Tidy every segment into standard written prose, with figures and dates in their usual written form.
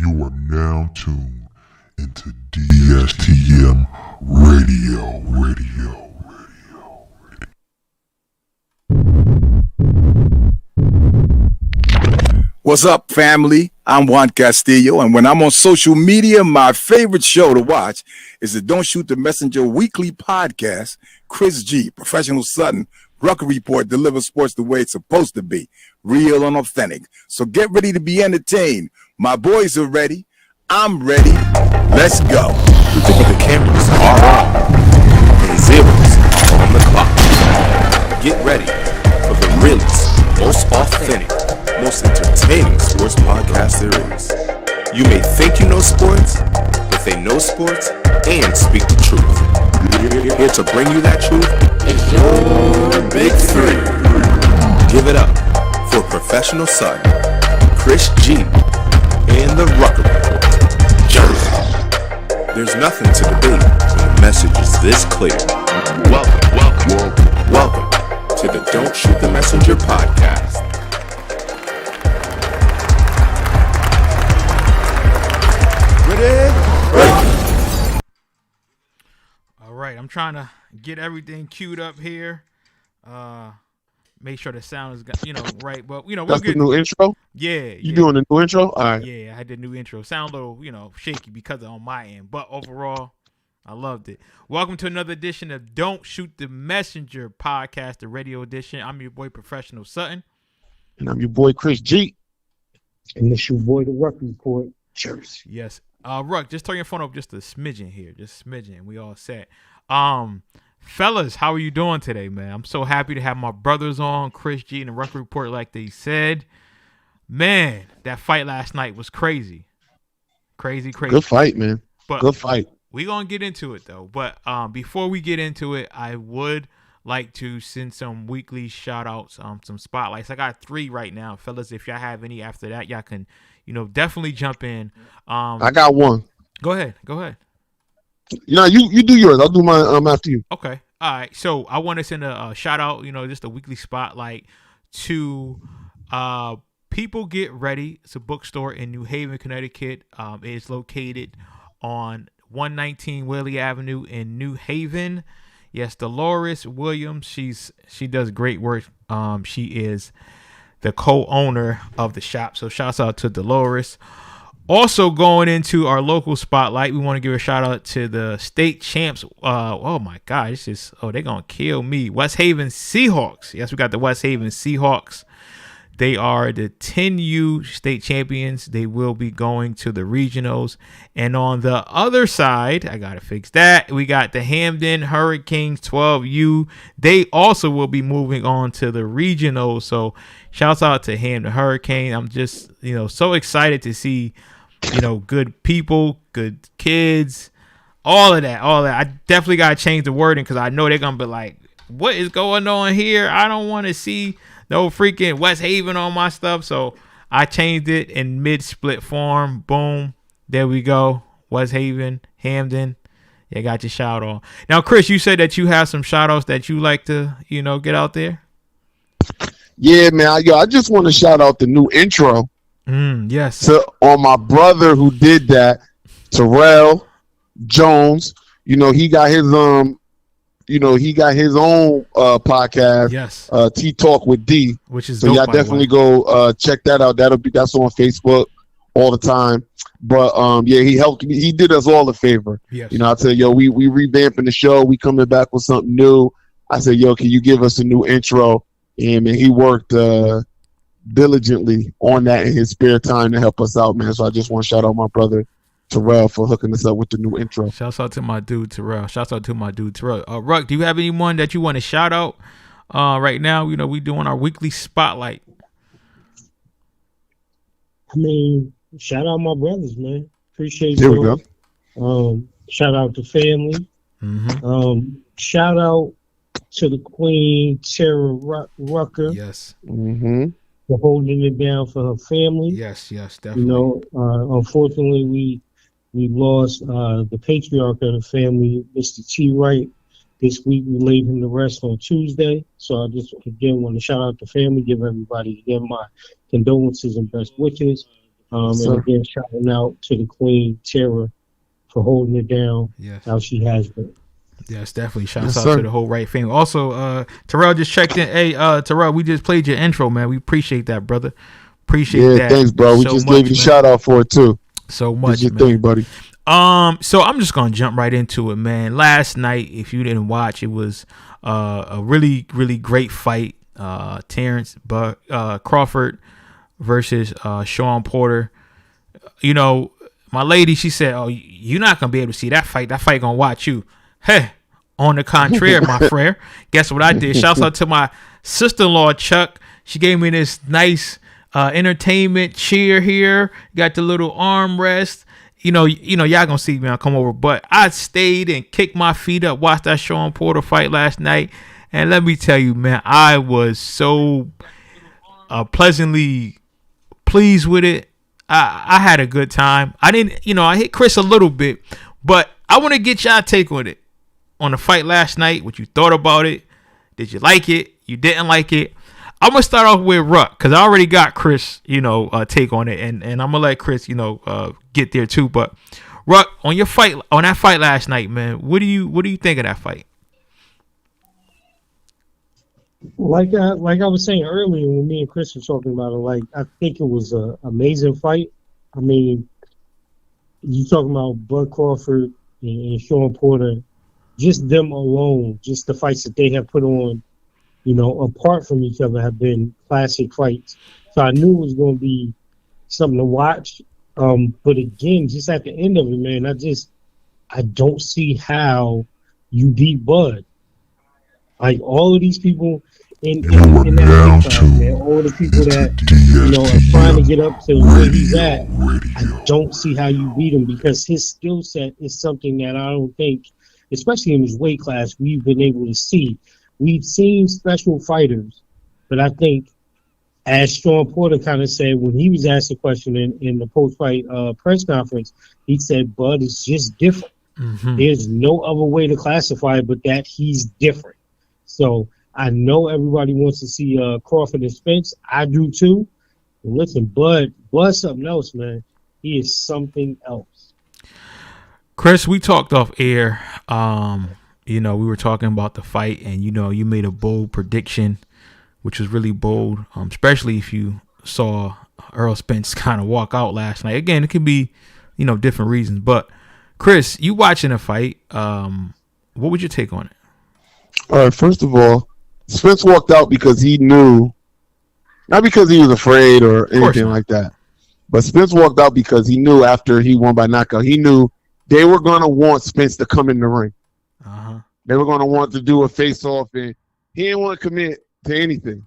You are now tuned into DSTM Radio. What's up, family? I'm Juan Castillo, and when I'm on social media, my favorite show to watch is the Don't Shoot the Messenger weekly podcast. Chris G, Professional Sutton, Rucker Report delivers sports the way it's supposed to be, real and authentic. So get ready to be entertained. My boys are ready. I'm ready. Let's go. The cameras are on, and zeros are on the clock. Get ready for the realest, most authentic, most entertaining sports podcast there is. You may think you know sports, but they know sports and speak the truth. We're here to bring you that truth in your big three. Give it up for Professional Son, Chris G, and the Rucker Report, Jersey. There's nothing to debate when the message is this clear. Welcome to the Don't Shoot the Messenger podcast. All right, I'm trying to get everything queued up here. Make sure the sound is right. But we're That's good. the new intro. Yeah, You doing the new intro? All right. Yeah, I had the new intro. Sound a little shaky because on my end, but overall, I loved it. Welcome to another edition of Don't Shoot the Messenger podcast, the radio edition. I'm your boy Professional Sutton, And I'm your boy Chris G. And this your boy, the Rucker Report, Jersey. Yes. Ruck, just turn your phone up just a smidgen here. Just a smidgen. We all set. Fellas, how are you doing today, man? I'm so happy to have my brothers on, Chris G and the Rucker Report, like they said. Man, that fight last night was crazy. Crazy. Good fight, man. But Good fight. we're going to get into it, though. But before we get into it, I would like to send some weekly shout-outs, some spotlights. I got 3 right now. Fellas, if y'all have any after that, y'all can, definitely jump in. I got one. Go ahead. You do yours. I'll do mine after you. Okay. All right. So I want to send a shout out, just a weekly spotlight to People Get Ready. It's a bookstore in New Haven, Connecticut. It's located on 119 Whaley Avenue in New Haven. Yes, Dolores Williams. She does great work. She is the co-owner of the shop. So shouts out to Dolores. Also going into our local spotlight, we want to give a shout out to the state champs. Oh my God, they're gonna kill me. West Haven Seahawks. Yes, we got the West Haven Seahawks. They are the 10U state champions. They will be going to the regionals. And on the other side, I gotta fix that. We got the Hamden Hurricanes 12U. They also will be moving on to the regionals. So shouts out to Hamden Hurricane. I'm just, so excited to see, good people, good kids, all of that. I definitely got to change the wording because I know they're going to be like, what is going on here? I don't want to see no freaking West Haven on my stuff. So I changed it in mid-split form. Boom. There we go. West Haven, Hamden. Yeah, got your shout out. Now, Chris, you said that you have some shout outs that you like to, get out there. Yeah, man. I just want to shout out the new intro. Yes. On my brother who did that, Terrell Jones. He got his own podcast. Yes. T Talk with D, which is so dope, y'all definitely go check that out. That's on Facebook all the time. But he helped me. He did us all a favor. Yes. I said, we revamping the show. We coming back with something new. I said, can you give us a new intro? And man, he worked diligently on that in his spare time to help us out, man. So I just want to shout out my brother Terrell for hooking us up with the new intro. Shouts out to my dude Terrell. Ruck, do you have anyone that you want to shout out right now? We doing our weekly spotlight. I mean, shout out my brothers, man. Appreciate Here you. we go. Shout out to family. Mm-hmm. Shout out to the Queen Tara Rucker. Yes. Mm-hmm. For holding it down for her family. Yes, definitely. Unfortunately, we lost the patriarch of the family, Mr. T. Wright. This week we laid him to rest on Tuesday. So I just again want to shout out the family, give everybody again my condolences and best wishes. And again, shouting out to the Queen Tara for holding it down. Yes. How she has been. Yes, definitely. Shouts out to the whole right family. Also, Terrell just checked in. Hey, Terrell, we just played your intro, man. We appreciate that, brother. Appreciate that. Thanks, bro. We just gave you a shout out for it too. So much, man. Thing, buddy. So I'm just gonna jump right into it, man. Last night, if you didn't watch, it was a really, really great fight. Terrence Crawford versus Sean Porter. You know, my lady, she said, "Oh, you're not gonna be able to see that fight. That fight gonna watch you." Hey, on the contrary, my friend. Guess what I did? Shouts out to my sister-in-law, Chuck. She gave me this nice entertainment chair here. Got the little armrest. You know, y'all gonna see me. I'll come over, but I stayed and kicked my feet up, watched that Sean Porter fight last night, and let me tell you, man, I was so pleasantly pleased with it. I had a good time. I didn't, I hit Chris a little bit, but I want to get y'all take on it. On the fight last night, what you thought about it. Did you like it? You didn't like it? I'm going to start off with Ruck, because I already got Chris, take on it, and I'm going to let Chris, get there too. But Ruck, on that fight last night, man, what do you think of that fight? Like I was saying earlier when me and Chris were talking about it, I think it was an amazing fight. I mean, you talking about Bud Crawford and Sean Porter, just them alone, just the fights that they have put on, apart from each other, have been classic fights. So I knew it was going to be something to watch. But again, just at the end of it, man, I don't see how you beat Bud. Like all of these people in that fight, man, all the people that are trying to get up to where he's at, I don't see how you beat him, because his skill set is something that I don't think, especially in his weight class, we've been able to see. We've seen special fighters, but I think, as Sean Porter kind of said when he was asked a question in the post-fight press conference, he said Bud is just different. Mm-hmm. There's no other way to classify it but that he's different. So I know everybody wants to see Crawford and Spence. I do too. And listen, Bud's something else, man. He is something else. Chris, we talked off air. We were talking about the fight, and you made a bold prediction, which was really bold, especially if you saw Earl Spence kind of walk out last night. Again, it could be, different reasons. But Chris, you watching a fight, what would your take on it? All right, first of all, Spence walked out because he knew, not because he was afraid or anything like that, but Spence walked out because he knew after he won by knockout, he knew they were going to want Spence to come in the ring. Uh-huh. They were going to want to do a face-off, and he didn't want to commit to anything.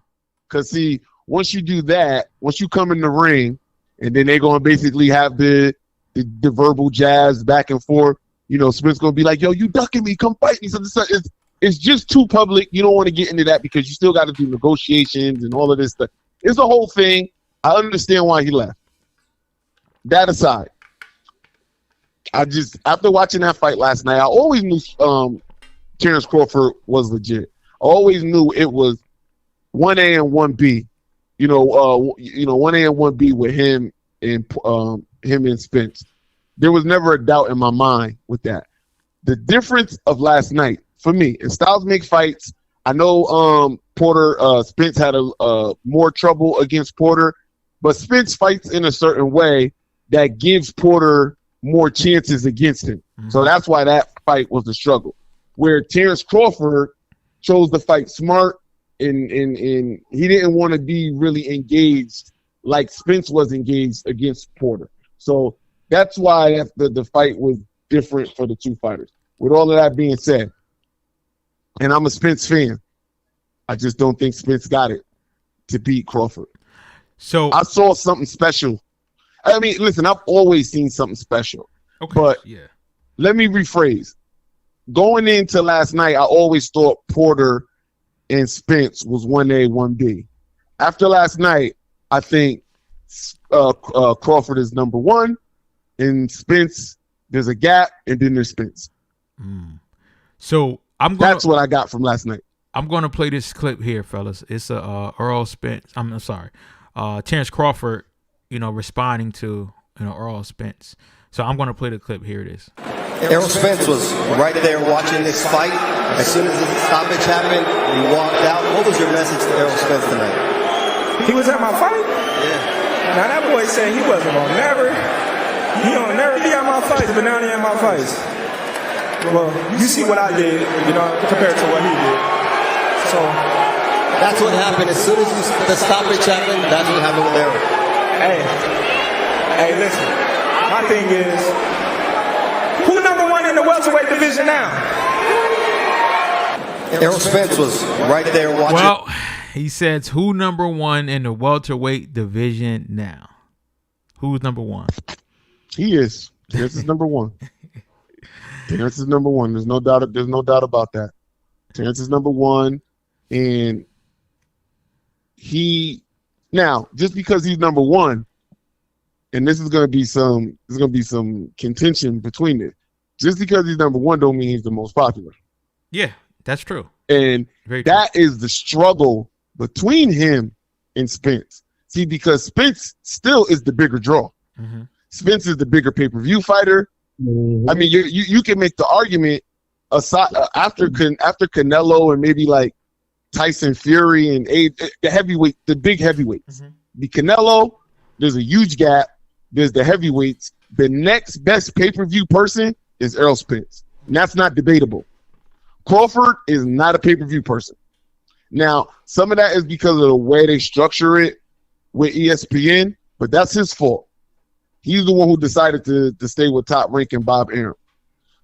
Because, see, once you do that, once you come in the ring, and then they're going to basically have the verbal jabs back and forth, Spence going to be like, yo, you ducking me, come fight me. So it's just too public. You don't want to get into that because you still got to do negotiations and all of this stuff. It's a whole thing. I understand why he left. That aside, after watching that fight last night, I always knew Terrence Crawford was legit. I always knew it was 1A and 1B. 1A and 1B with him and Spence. There was never a doubt in my mind with that. The difference of last night, for me, and styles make fights. I know Spence had a more trouble against Porter, but Spence fights in a certain way that gives Porter more chances against him. Mm-hmm. So that's why that fight was a struggle. Where Terrence Crawford chose to fight smart and he didn't want to be really engaged like Spence was engaged against Porter. So that's why the fight was different for the two fighters. With all of that being said, and I'm a Spence fan, I just don't think Spence got it to beat Crawford. So I saw something special. I mean, listen, I've always seen something special. Okay, but let me rephrase. Going into last night, I always thought Porter and Spence was 1A, 1B. After last night, I think Crawford is number one, and Spence, there's a gap, and then there's Spence. So that's what I got from last night. I'm going to play this clip here, fellas. It's Earl Spence. I'm sorry, Terrence Crawford. responding to Earl Spence. So I'm going to play the clip. Here it is. Errol Spence was right there watching this fight. As soon as the stoppage happened, he walked out. What was your message to Errol Spence tonight? He was at my fight? Yeah. Now that boy said he wasn't gonna never be at my fights, but now he at my fights. Well, you see what I did, compared to what he did. So that's what happened. As soon as the stoppage happened, that's what happened with Errol. Hey, listen. My thing is, who number one in the welterweight division now? Errol Spence was right there watching. Well, he says, who number one in the welterweight division now? Who's number one? He is. Terrence is number one. Terrence is number one. There's no doubt about that. Terrence is number one, and now just because he's number one, and this is going to be some contention between it. Just because he's number one don't mean he's the most popular. Yeah, that's true. And that is the struggle between him and Spence. See, because Spence still is the bigger draw. Mm-hmm. Spence is the bigger pay-per-view fighter. Mm-hmm. I mean, you can make the argument aside after Canelo and maybe like Tyson Fury and the big heavyweights. Mm-hmm. The Canelo, there's a huge gap. There's the heavyweights. The next best pay-per-view person is Errol Spence. And that's not debatable. Crawford is not a pay-per-view person. Now, some of that is because of the way they structure it with ESPN, but that's his fault. He's the one who decided to stay with Top Rank and Bob Arum.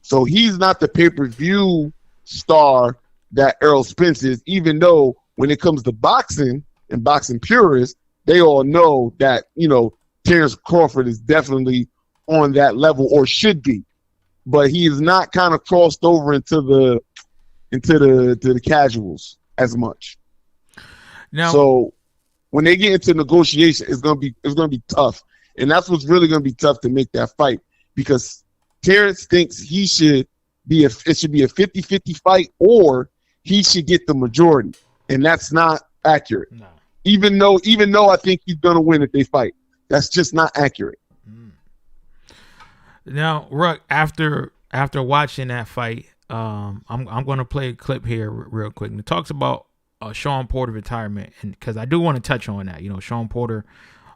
So he's not the pay-per-view star that Errol Spence is, even though when it comes to boxing and boxing purists, they all know that, Terrence Crawford is definitely on that level or should be. But he is not kind of crossed over into the casuals as much. Now, so when they get into negotiation, it's gonna be tough, and that's what's really gonna be tough to make that fight, because Terrence thinks it should be a 50-50 fight, or he should get the majority, and that's not accurate. no. Even though I think he's gonna win if they fight, that's just not accurate. Now, Ruck, after watching that fight, I'm going to play a clip here real quick. And it talks about Sean Porter retirement, and because I do want to touch on that. Sean Porter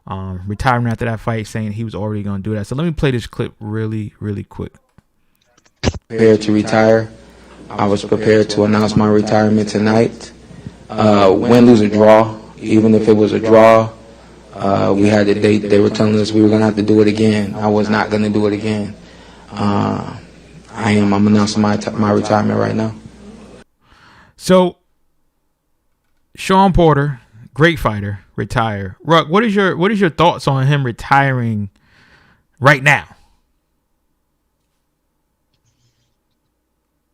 retiring after that fight, saying he was already going to do that. So let me play this clip really, really quick. Prepared to retire. I was prepared to announce my retirement tonight. Win, lose, or draw. Even if it was a draw, we had the date. They were telling us we were going to have to do it again. I was not going to do it again. I'm announcing my retirement right now. So, Sean Porter, great fighter, retire. Ruck, what is your thoughts on him retiring right now?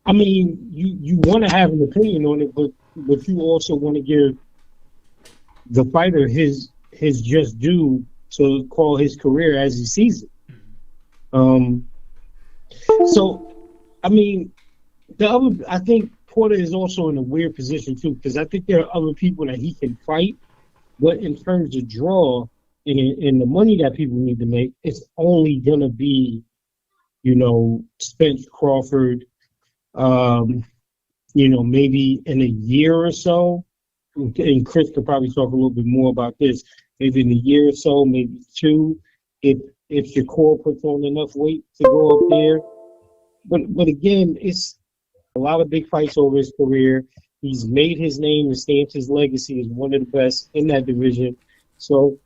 I mean, you want to have an opinion on it, but you also want to give the fighter his just due to call his career as he sees it. So, I mean, I think Porter is also in a weird position too, because I think there are other people that he can fight, but in terms of draw and the money that people need to make, it's only gonna be, Spence, Crawford, maybe in a year or so. And Chris could probably talk a little bit more about this. Maybe in a year or so, maybe two, if Shakur puts on enough weight to go up there. But again, it's a lot of big fights over his career. He's made his name and stamped his legacy as one of the best in that division. So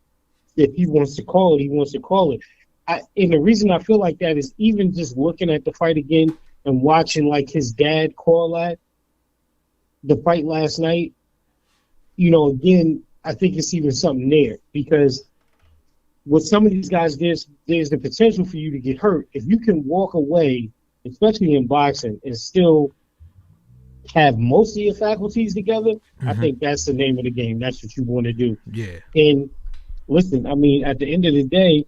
if he wants to call it, he wants to call it. And the reason I feel like that is even just looking at the fight again and watching like his dad call the fight last night. Again, I think it's even something there, because with some of these guys, there's the potential for you to get hurt. If you can walk away, especially in boxing, and still have most of your faculties together, I think that's the name of the game. That's what you want to do. Yeah. And listen, I mean, at the end of the day,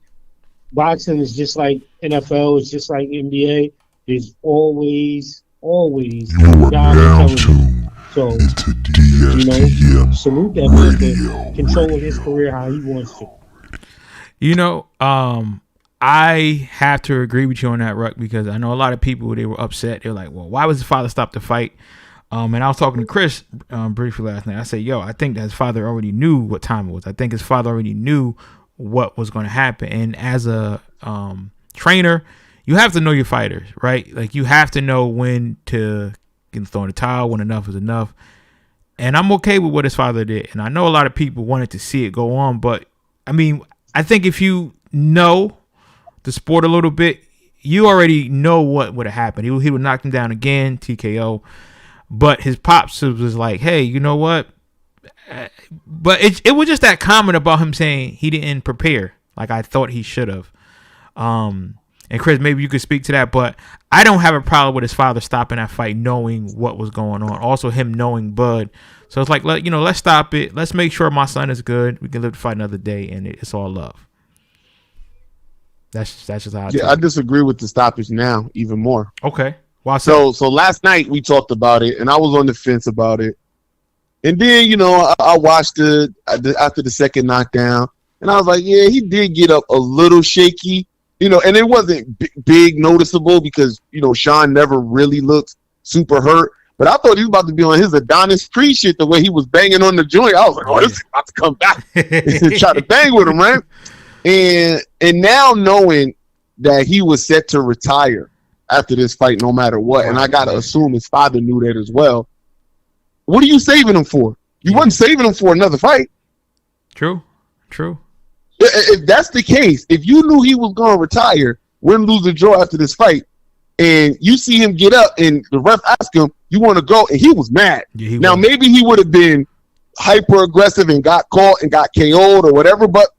boxing is just like NFL, it's just like NBA. There's always You are now tuned so, into DSTM salute that man for controlling his career how he wants to. You know, I have to agree with you on that, Ruck, because I know a lot of people, they were upset. They're like, well, why was his father stop the fight? And I was talking to Chris briefly last night. I said, yo, I think that his father already knew what time it was. I think his father already knew what was going to happen. And as a trainer, you have to know your fighters, right? Like, you have to know when to throw in the towel, when enough is enough. And I'm okay with what his father did. And I know a lot of people wanted to see it go on, but I mean, I think if you know the sport a little bit, you already know what would have happened. He would knock him down again, TKO. But his pops was like, hey, you know what? But it was just that comment about him saying he didn't prepare like I thought he should have. And Chris, maybe you could speak to that. But I don't have a problem with his father stopping that fight, knowing what was going on. Also, him knowing Bud. So it's like, let's stop it. Let's make sure my son is good. We can live to fight another day, and it's all love. That's just how I disagree with the stoppage now even more. Okay. Why so last night we talked about it, and I was on the fence about it. And then, I watched it after the second knockdown, and I was like, yeah, he did get up a little shaky, and it wasn't big noticeable because, Sean never really looked super hurt. But I thought he was about to be on his Adonis Creed shit the way he was banging on the joint. I was like, oh, this is about to come back and try to bang with him, right? And now knowing that he was set to retire after this fight no matter what, and I got to assume his father knew that as well, what are you saving him for? You wasn't saving him for another fight. True. If that's the case, if you knew he was going to retire, win, lose, or draw after this fight, and you see him get up and the ref asked him, you want to go? And he was mad. Yeah, now, maybe he would have been hyper aggressive and got caught and got KO'd or whatever, but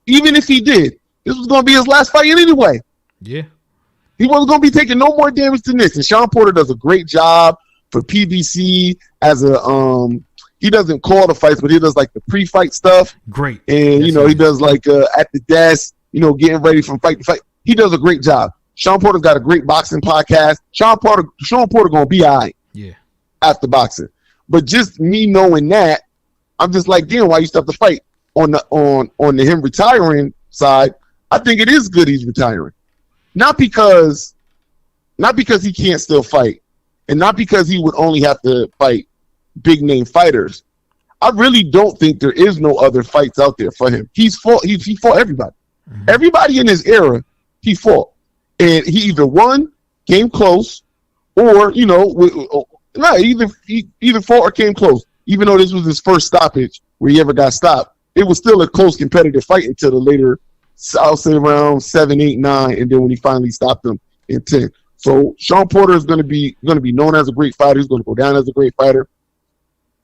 even if he did, this was going to be his last fight anyway. Yeah. He wasn't going to be taking no more damage than this. And Sean Porter does a great job for PBC as he doesn't call the fights, but he does like the pre-fight stuff. Great. And, he does like at the desk, getting ready from fight to fight. He does a great job. Sean Porter's got a great boxing podcast. Sean Porter going to be all right. Yeah. After boxing. But just me knowing that, I'm just like, damn, why you stop the fight? On the him retiring side, I think it is good he's retiring. Not because he can't still fight, and not because he would only have to fight big name fighters. I really don't think there is no other fights out there for him. He fought everybody. Mm-hmm. Everybody in his era, he fought. And he either won, came close, or, either fought or came close. Even though this was his first stoppage where he ever got stopped, it was still a close competitive fight until the later, I'll say around 7, 8, 9, and then when he finally stopped him in 10. So Sean Porter is going to be known as a great fighter. He's going to go down as a great fighter.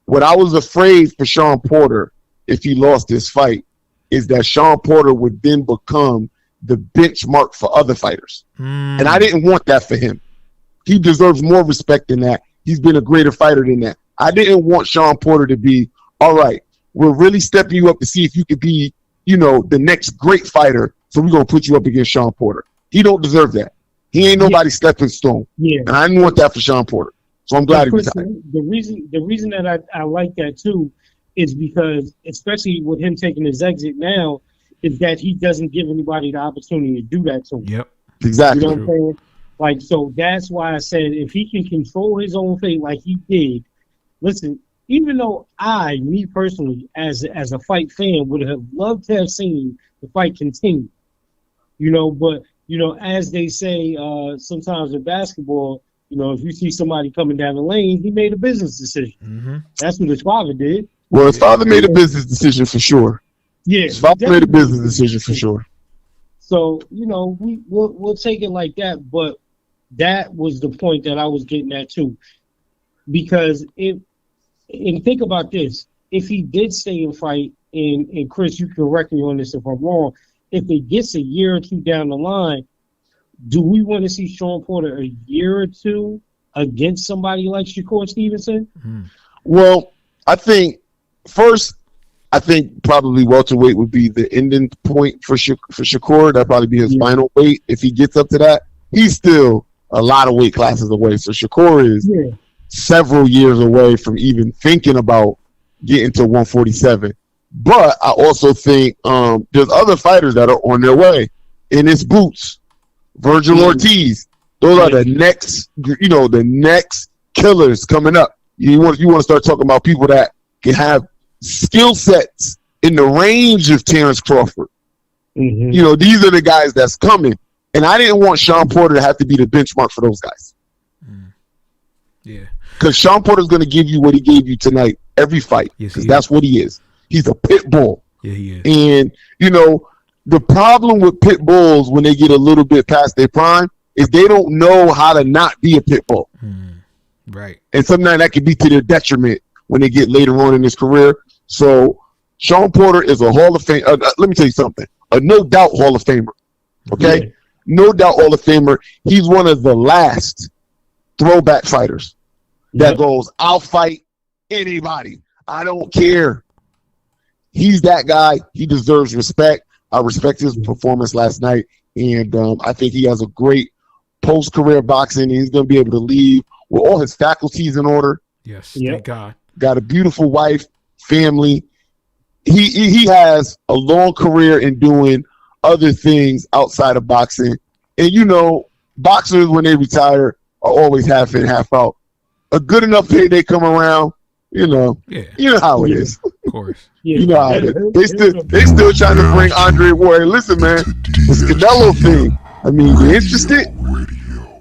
What I was afraid for Sean Porter if he lost this fight is that Sean Porter would then become the benchmark for other fighters. And I didn't want that for him. He deserves more respect than that. He's been a greater fighter than that. I didn't want Sean Porter to be, all right, we're really stepping you up to see if you could be, the next great fighter. So we're going to put you up against Sean Porter. He don't deserve that. He ain't nobody's stepping stone. Yeah. And I didn't want that for Sean Porter. So I'm glad he retired. The reason that I like that too is because, especially with him taking his exit now, is that he doesn't give anybody the opportunity to do that to him. Yep. Exactly. You know what I'm saying? Like, so that's why I said if he can control his own fate like he did, listen, even though me personally, as a fight fan, would have loved to have seen the fight continue, but, as they say sometimes in basketball, if you see somebody coming down the lane, he made a business decision. Mm-hmm. That's what his father did. Well, his father made a business decision for sure. Yeah, his father made a business decision for sure. So, we'll take it like that, but that was the point that I was getting at too. Because and think about this, if he did stay and fight, and Chris, you can correct me on this if I'm wrong, if it gets a year or two down the line, do we want to see Sean Porter a year or two against somebody like Shakur Stevenson? Mm. Well, I think probably welterweight would be the ending point for Shakur. That'd probably be his final weight if he gets up to that. He's still a lot of weight classes away. So Shakur is several years away from even thinking about getting to 147. But I also think there's other fighters that are on their way. And it's Boots, Virgil Ortiz. Those are the next, the next killers coming up. You want to start talking about people that can have skill sets in the range of Terrence Crawford. Mm-hmm. These are the guys that's coming. And I didn't want Sean Porter to have to be the benchmark for those guys. Yeah. Because Sean Porter's going to give you what he gave you tonight, every fight. Because that's what he is. He's a pit bull. Yeah, he is. And, the problem with pit bulls when they get a little bit past their prime is they don't know how to not be a pit bull. Right. And sometimes that can be to their detriment when they get later on in his career. So Sean Porter is a Hall of Fame. Let me tell you something. A no doubt Hall of Famer. Okay? Yeah. No doubt Hall of Famer. He's one of the last throwback fighters that goes, I'll fight anybody. I don't care. He's that guy. He deserves respect. I respect his performance last night, and I think he has a great post-career boxing, and he's going to be able to leave with all his faculties in order. Yes, thank God. Got a beautiful wife, family. He has a long career in doing other things outside of boxing. And, boxers, when they retire, are always half in, half out. A good enough payday come around, you know how it is. Of course. You know how it is. They still trying to bring Andre Ward. Listen, man, this Canelo thing. I mean, you interested?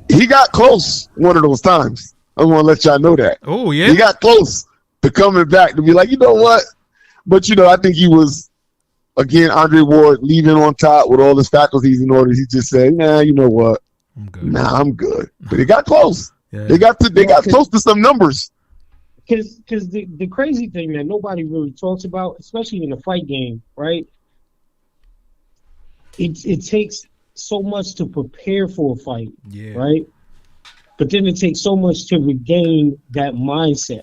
He got close one of those times. I want to let y'all know that. Oh, yeah? He got close to coming back to be like, you know what? But, I think he was, again, Andre Ward leaving on top with all his faculties in order. He just said, nah, you know what? I'm good. Nah, I'm good. But he got close. Yeah. They got close to some numbers. Because the crazy thing that nobody really talks about, especially in the fight game, right? It takes so much to prepare for a fight, right? But then it takes so much to regain that mindset.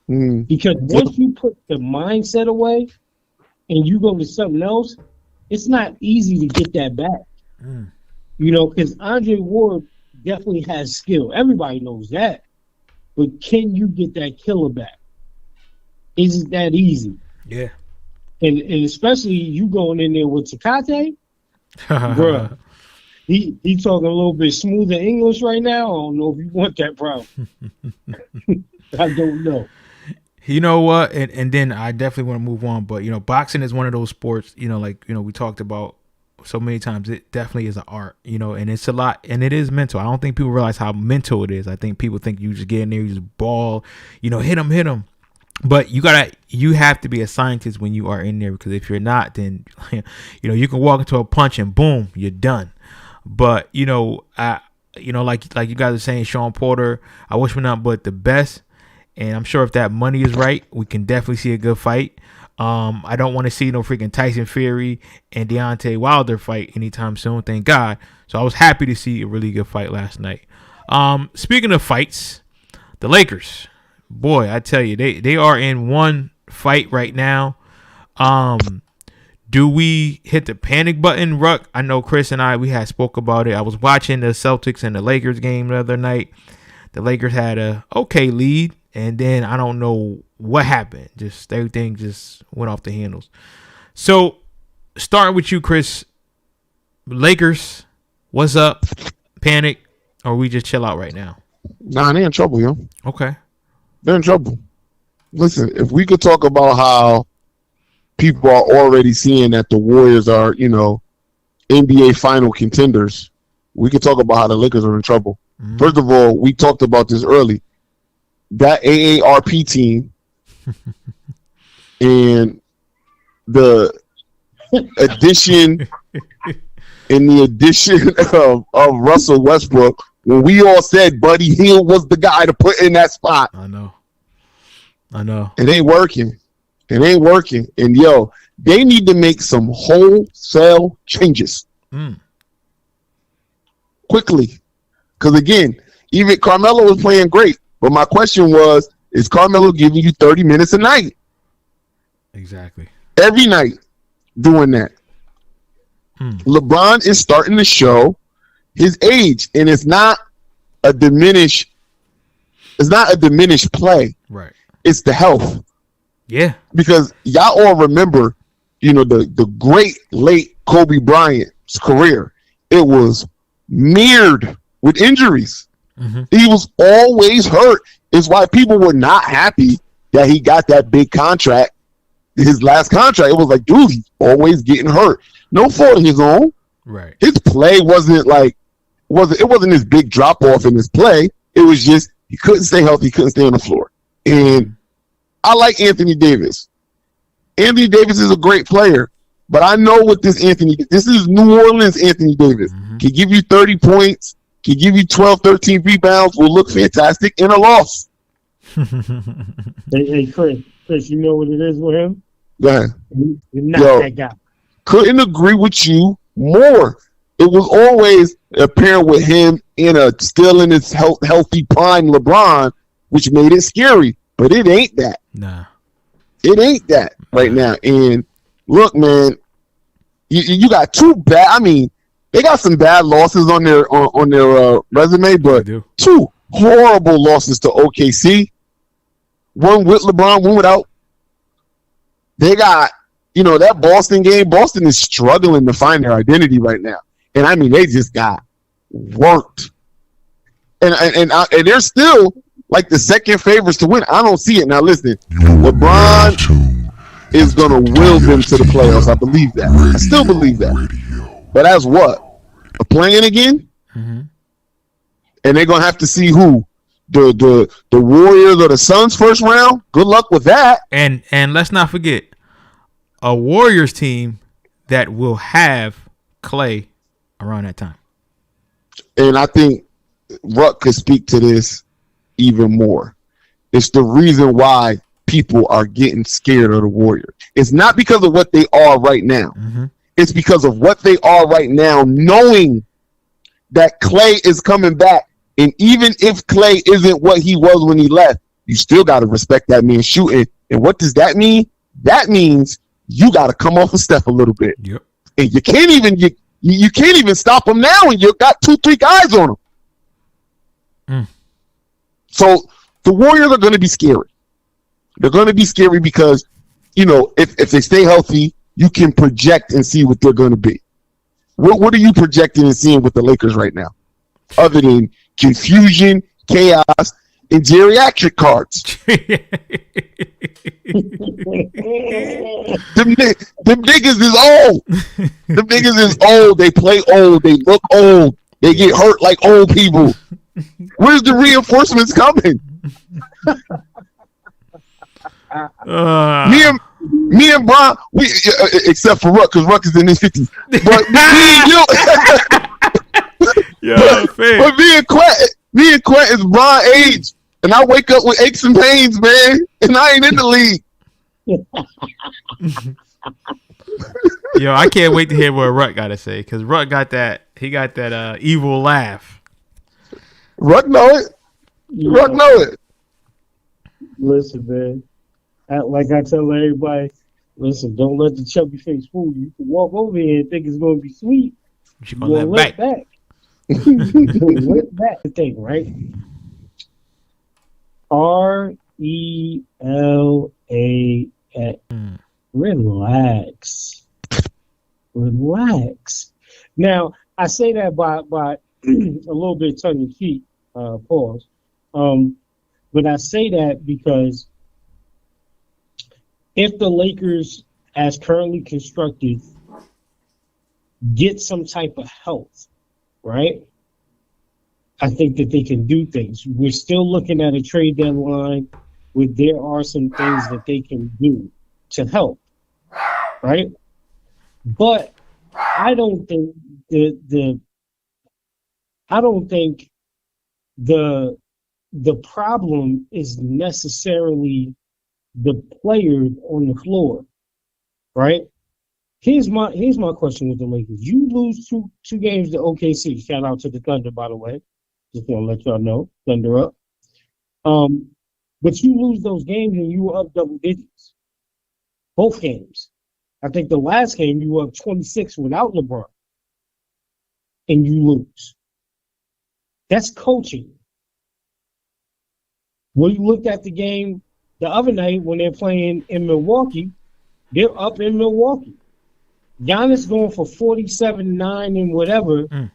Because once you put the mindset away and you go to something else, it's not easy to get that back. Because Andre Ward definitely has skill. Everybody knows that. But can you get that killer back? Is it that easy? Yeah. And especially you going in there with Tecate, bruh. He talking a little bit smoother English right now. I don't know if you want that problem. I don't know. You know what? And then I definitely want to move on. But, boxing is one of those sports, we talked about so many times. It definitely is an art, and it's a lot. And it is mental. I don't think people realize how mental it is. I think people think you just get in there, you just ball, hit them. But you have to be a scientist when you are in there, because if you're not, then, you can walk into a punch and boom, you're done. But, like you guys are saying, Sean Porter, I wish for nothing but the best. And I'm sure if that money is right, we can definitely see a good fight. I don't want to see no freaking Tyson Fury and Deontay Wilder fight anytime soon, thank God. So I was happy to see a really good fight last night. Speaking of fights, the Lakers, boy, I tell you, they are in one fight right now. Do we hit the panic button, Ruck? I know Chris and we had spoke about it. I was watching the Celtics and the Lakers game the other night. The Lakers had a okay lead, and then I don't know what happened. Just everything just went off the handles. So, starting with you, Chris. Lakers, what's up? Panic, or we just chill out right now? Nah, they're in trouble, yo. Okay. They're in trouble. Listen, if we could talk about how people are already seeing that the Warriors are, NBA final contenders, we could talk about how the Lakers are in trouble. Mm-hmm. First of all, we talked about this early. That AARP team and the addition of Russell Westbrook, when we all said Buddy Hield was the guy to put in that spot. I know. It ain't working. And, they need to make some wholesale changes. Quickly. Because, again, even Carmelo was playing great. But my question was, is Carmelo giving you 30 minutes a night? Exactly. Every night doing that. LeBron is starting to show his age, and it's not a diminished play. Right. It's the health. Yeah. Because y'all all remember, the great late Kobe Bryant's career. It was mirrored with injuries. Mm-hmm. He was always hurt. It's why people were not happy that he got that big contract. His last contract, it was like, dude, he's always getting hurt. No fault of his own. Right. His play wasn't this big drop off in his play. It was just he couldn't stay healthy, he couldn't stay on the floor. And I like Anthony Davis. Anthony Davis is a great player, but I know what this is New Orleans Anthony Davis. Mm-hmm. Can give you 30 points, can give you 12, 13 rebounds, will look fantastic in a loss. Hey, Chris, you know what it is with him? Go ahead. You're not that guy. Couldn't agree with you more. It was always apparent with him still in his healthy prime LeBron, which made it scary. But it ain't that. Nah. It ain't that right now. And look, man, you got two bad. I mean, they got some bad losses on their resume, but two horrible losses to OKC. One with LeBron, one without. They got, that Boston game. Boston is struggling to find their identity right now, and I mean, they just got worked. And they're still like the second favorites to win. I don't see it. Now listen, LeBron is going to will them to the playoffs. I believe that. I still believe that. But as what? A playing again? Mm-hmm. And they're going to have to see who? The Warriors or the Suns first round? Good luck with that. And let's not forget, a Warriors team that will have Clay around that time. And I think Ruck could speak to this even more. It's the reason why people are getting scared of the Warriors. It's not because of what they are right now. Mm-hmm. It's because of what they are right now, knowing that Clay is coming back. And even if Clay isn't what he was when he left, you still got to respect that man shooting. And what does that mean? That means you got to come off a step a little bit. Yep. And you can't even stop him now, and you got 2-3 guys on him. Mm. So the Warriors are going to be scary. They're going to be scary because, if they stay healthy, you can project and see what they're going to be. What are you projecting and seeing with the Lakers right now? Other than confusion, chaos, and geriatric cards. them niggas is old. Them niggas is old. They play old. They look old. They get hurt like old people. Where's the reinforcements coming? Me and Brian, we except for Ruck, because Ruck is in his 50s. But me and Quet is Brian age, and I wake up with aches and pains, man, and I ain't in the league. Yo, I can't wait to hear what Ruck got to say, because Ruck got that. He got that evil laugh. Ruck know it. Yeah. Ruck know it. Listen, man. Like I tell everybody, listen, don't let the chubby face fool you. You can walk over here and think it's going to be sweet. You're going to let back. Let back. The thing, right? RELAX. Relax. Now, I say that by a little bit tongue in cheek, pause. But I say that because if the Lakers, as currently constructed, get some type of health, right? I think that they can do things. We're still looking at a trade deadline where there are some things that they can do to help, right? But I don't think the problem is necessarily the player on the floor, right? Here's my question with the Lakers. You lose two games to OKC. Shout out to the Thunder, by the way. Just want to let y'all know, Thunder up. But you lose those games and you were up double digits. Both games. I think the last game you were up 26 without LeBron. And you lose. That's coaching. When you looked at the game the other night when they're playing in Milwaukee, they're up in Milwaukee. Giannis going for 47, 9, and whatever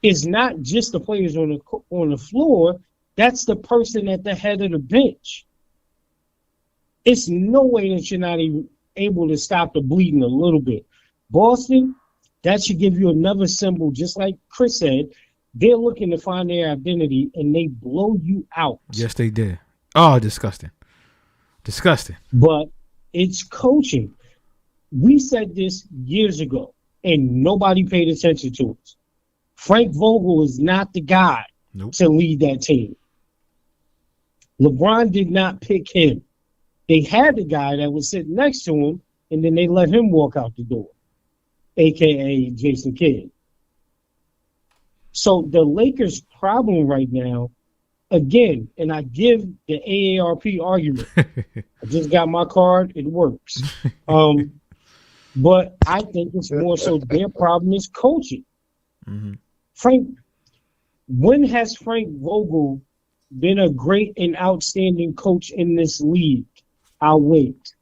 is not just the players on the floor. That's the person at the head of the bench. It's no way that you're not even able to stop the bleeding a little bit. Boston, that should give you another symbol, just like Chris said. They're looking to find their identity, and they blow you out. Yes, they did. Oh, disgusting. Disgusting. But it's coaching. We said this years ago, and nobody paid attention to us. Frank Vogel is not the guy to lead that team. LeBron did not pick him. They had the guy that was sitting next to him, and then they let him walk out the door, a.k.a. Jason Kidd. So the Lakers' problem right now, again, and I give the AARP argument. I just got my card. It works. But I think it's more so their problem is coaching. When has Frank Vogel been a great and outstanding coach in this league? I'll wait.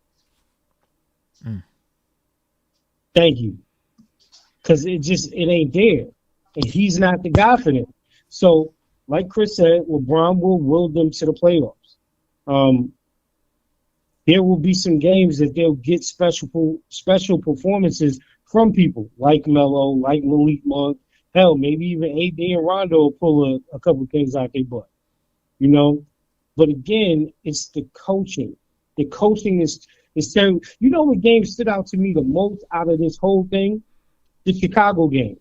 Thank you. Because it ain't there. And he's not the guy for them. So, like Chris said, LeBron will will them to the playoffs. There will be some games that they'll get special performances from people like Melo, like Malik Monk. Hell, maybe even AD and Rondo will pull a couple things out their butt. You know? But again, it's the coaching. The coaching is terrible. You know what game stood out to me the most out of this whole thing? The Chicago game.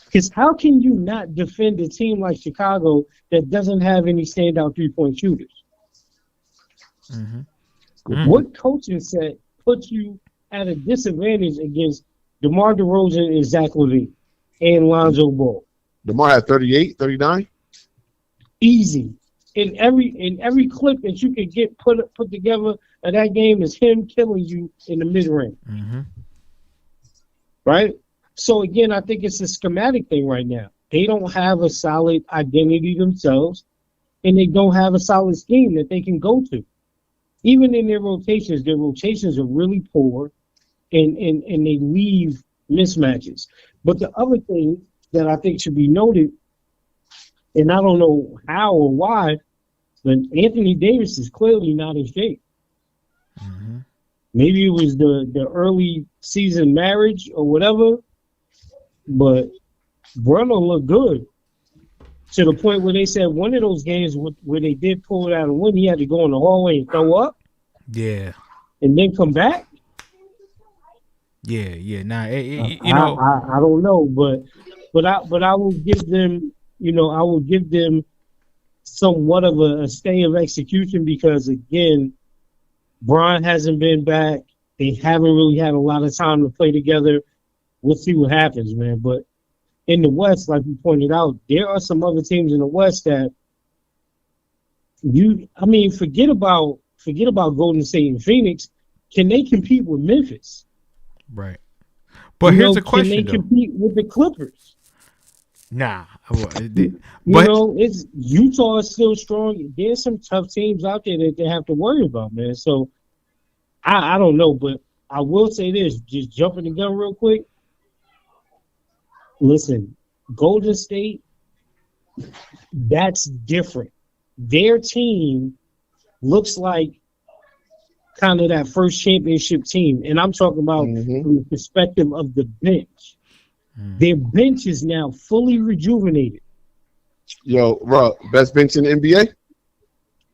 Because how can you not defend a team like Chicago that doesn't have any standout three-point shooters? What coaching set puts you at a disadvantage against DeMar DeRozan and Zach LaVine and Lonzo Ball? DeMar had 38, 39? Easy. In every clip that you could get put together of that game is him killing you in the mid-range. Right? So, again, I think it's a schematic thing right now. They don't have a solid identity themselves, and they don't have a solid scheme that they can go to. Even in their rotations are really poor, and they leave mismatches. But the other thing that I think should be noted, and I don't know how or why, but Anthony Davis is clearly not in shape. Maybe it was the early season marriage or whatever, but Bruno looked good to the point where they said one of those games where they did pull it out and win, he had to go in the hallway and throw up. Yeah. And then come back. Yeah. Nah, you know, I don't know, but I will give them, I will give them somewhat of a stay of execution because again, Bron hasn't been back. They haven't really had a lot of time to play together. We'll see what happens, man. But in the West, like you pointed out, there are some other teams in the West that forget about Golden State and Phoenix. Can they compete with Memphis? Right. But here's a question, can they compete with the Clippers? Nah. It's Utah is still strong. There's some tough teams out there that they have to worry about, man. So I don't know, but I will say this, just jumping the gun real quick. Listen, Golden State, that's different. Their team looks like kind of that first championship team. And I'm talking about from the perspective of the bench. Their bench is now fully rejuvenated. Yo, bro, best bench in the NBA?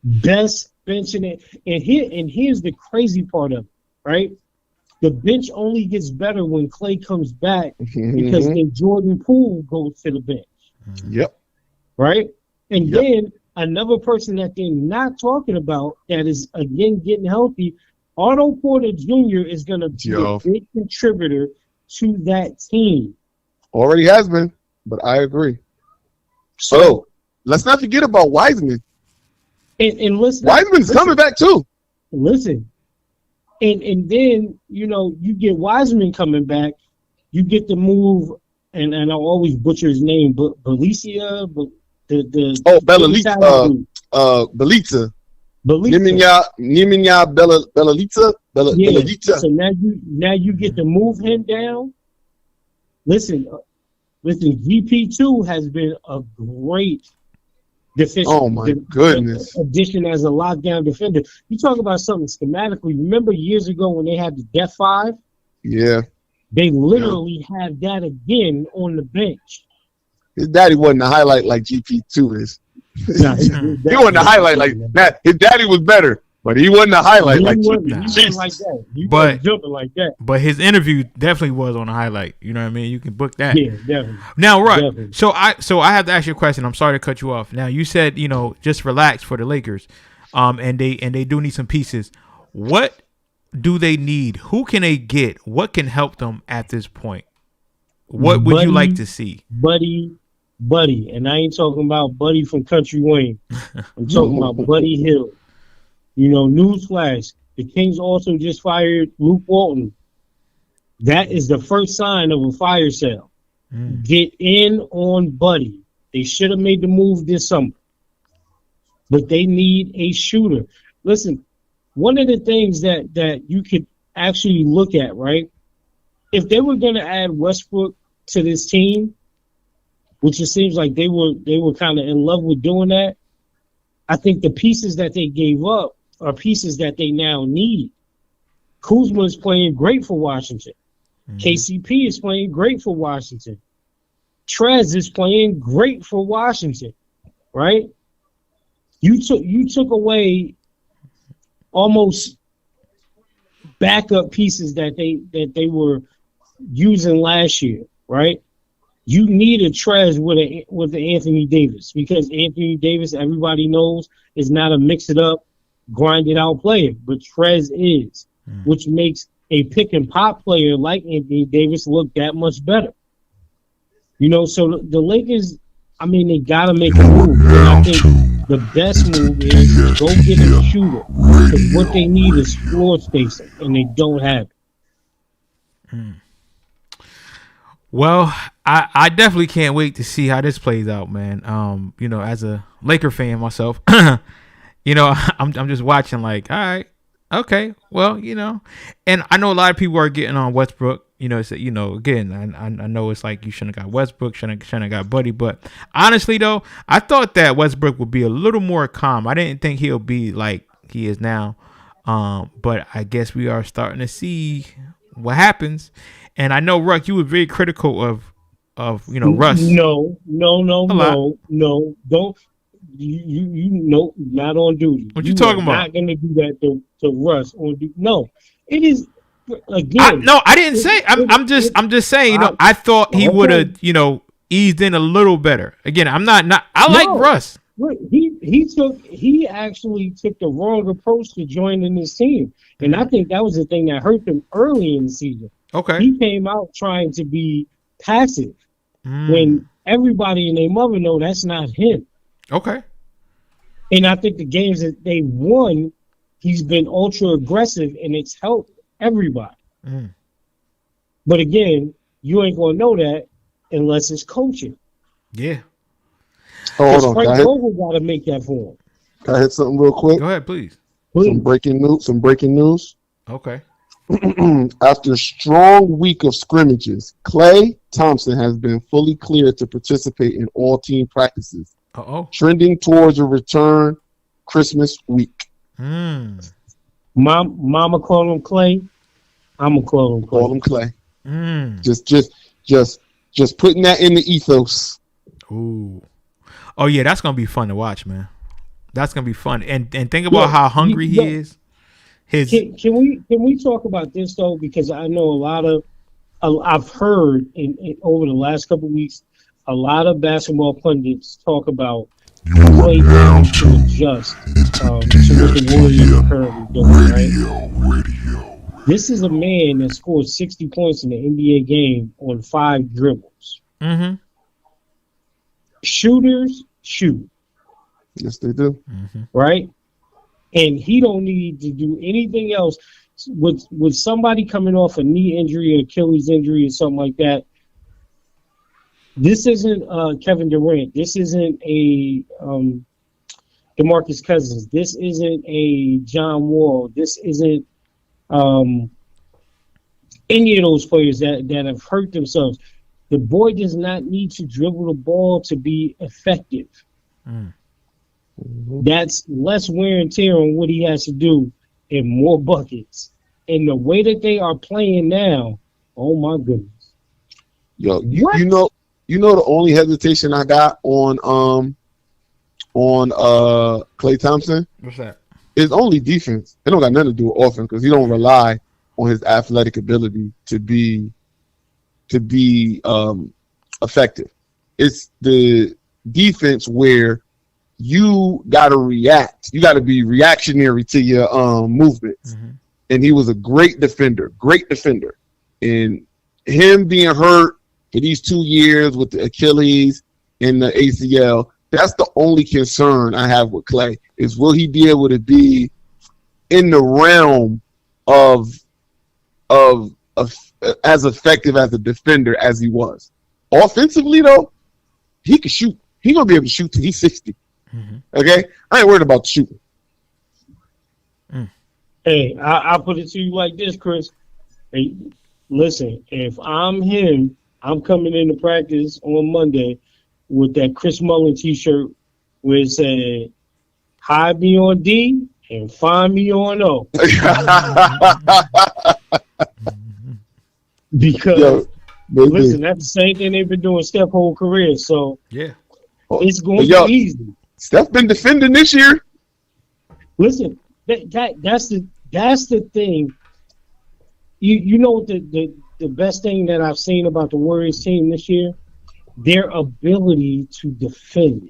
Best bench in it. And here's the crazy part of it, right? The bench only gets better when Clay comes back because then Jordan Poole goes to the bench. Yep. Right? And then another person that they're not talking about that is, again, getting healthy, Otto Porter Jr. is going to be a big contributor to that team. Already has been, but I agree. So let's not forget about Wiseman. And listen, Wiseman's coming back too. Listen, and then you get Wiseman coming back. You get the move, and I'll always butcher his name, but Belicia, but Bellitza. Nemanja Bjelica. So now you get to move him down. Listen, GP2 has been a great defensive. Oh my goodness! Addition as a lockdown defender. You talk about something schematically. Remember years ago when they had the Death Five? Yeah. They literally have that again on the bench. His daddy wasn't a highlight like GP2 is. Nah, he wasn't a highlight like that. His daddy was better, but he wasn't a highlight like GP2. He wasn't like that. He wasn't jumping like that. But his interview definitely was on a highlight. You know what I mean? You can book that. Yeah, definitely. Now, right. Definitely. So I have to ask you a question. I'm sorry to cut you off. Now, you said, just relax for the Lakers. And they do need some pieces. What do they need? Who can they get? What can help them at this point? What would you like to see? Buddy, and I ain't talking about Buddy from Country Wayne. I'm talking about Buddy Hill. Newsflash, the Kings also just fired Luke Walton. That is the first sign of a fire sale. Get in on Buddy. They should have made the move this summer. But they need a shooter. Listen, one of the things that you could actually look at, right? If they were going to add Westbrook to this team, which it seems like they were kind of in love with doing that, I think the pieces that they gave up are pieces that they now need. Kuzma is playing great for Washington. KCP is playing great for Washington. Trez is playing great for Washington, right? You took away almost backup pieces that they were using last year, right? You need a Trez with the Anthony Davis, because Anthony Davis, everybody knows, is not a mix it up, grind it out player, but Trez is, which makes a pick and pop player like Anthony Davis look that much better. So the Lakers, they gotta make a move. And I think the best move is go get a shooter, because what they need is floor spacing, and they don't have it. Well, I definitely can't wait to see how this plays out, man. As a Laker fan myself, I'm just watching like, all right, okay, well, and I know a lot of people are getting on Westbrook. Again, I know it's like you shouldn't have got Westbrook, shouldn't have got Buddy, but honestly though, I thought that Westbrook would be a little more calm. I didn't think he'll be like he is now, but I guess we are starting to see what happens. And I know, Ruck, you were very critical of Russ. No, don't. You not on duty. What you talking about? Not gonna do that to Russ on duty. No, it is again. I didn't say. I'm just saying. I thought he would have eased in a little better. Again, I'm not. I like Russ. He actually took the wrong approach to joining this team, and I think that was the thing that hurt them early in the season. Okay. He came out trying to be passive when everybody and their mother know that's not him. Okay. And I think the games that they won, he's been ultra aggressive, and it's helped everybody. But again, you ain't gonna know that unless it's coaching. Yeah. Hold on, Frank Vogel got to make that for him. Can I hit something real quick? Go ahead, please. Some breaking news. Okay. After a strong week of scrimmages, Klay Thompson has been fully cleared to participate in all team practices. Trending towards a return Christmas week. Mama call him Klay. I'm gonna call him Klay. Call him Klay. Just putting that in the ethos. Ooh. Oh yeah, that's gonna be fun to watch, man. That's gonna be fun. And think about how hungry he is. Can we talk about this though? Because I know I've heard in over the last couple of weeks, a lot of basketball pundits talk about Klay having to adjust to what the Warriors are currently doing. Right? This is a man that scored 60 points in the NBA game on 5 dribbles. Mm-hmm. Shooters shoot. Yes, they do. Right? And he don't need to do anything else. With somebody coming off a knee injury, Achilles injury, or something like that, this isn't Kevin Durant. This isn't a DeMarcus Cousins. This isn't a John Wall. This isn't any of those players that have hurt themselves. The boy does not need to dribble the ball to be effective. That's less wear and tear on what he has to do and more buckets. And the way that they are playing now, oh my goodness. Yo, you know the only hesitation I got on Klay Thompson? What's that? It's only defense. It don't got nothing to do with offense because he don't rely on his athletic ability to be effective. It's the defense where you got to react. You got to be reactionary to your movements. And he was a great defender. And him being hurt for these 2 years with the Achilles and the ACL, that's the only concern I have with Klay is will he be able to be in the realm of as effective as a defender as he was. Offensively, though, he can shoot. He's going to be able to shoot till he's 60. Okay? I ain't worried about the shooting. Hey, I'll put it to you like this, Chris. Hey, listen, if I'm him, I'm coming into practice on Monday with that Chris Mullin t-shirt where it said, hide me on D and find me on O. Because, listen, that's the same thing they've been doing Steph's whole career. So, yeah, it's going to be easy. Steph been defending this year. Listen, that's the thing. You know what the best thing that I've seen about the Warriors team this year? Their ability to defend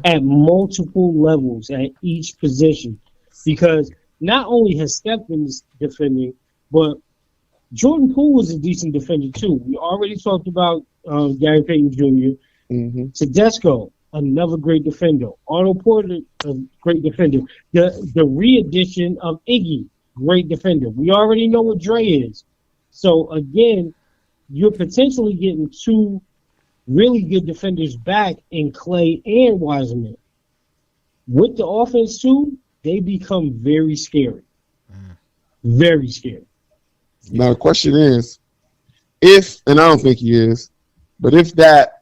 at multiple levels at each position. Because not only has Steph been defending, but Jordan Poole was a decent defender too. We already talked about Gary Payton Jr. Tedesco, another great defender. Otto Porter, a great defender. The re-addition of Iggy, great defender. We already know what Dre is. So, again, you're potentially getting two really good defenders back in Klay and Wiseman. With the offense, too, they become very scary. Very scary. Now, the question is, if, and I don't think he is, but if that,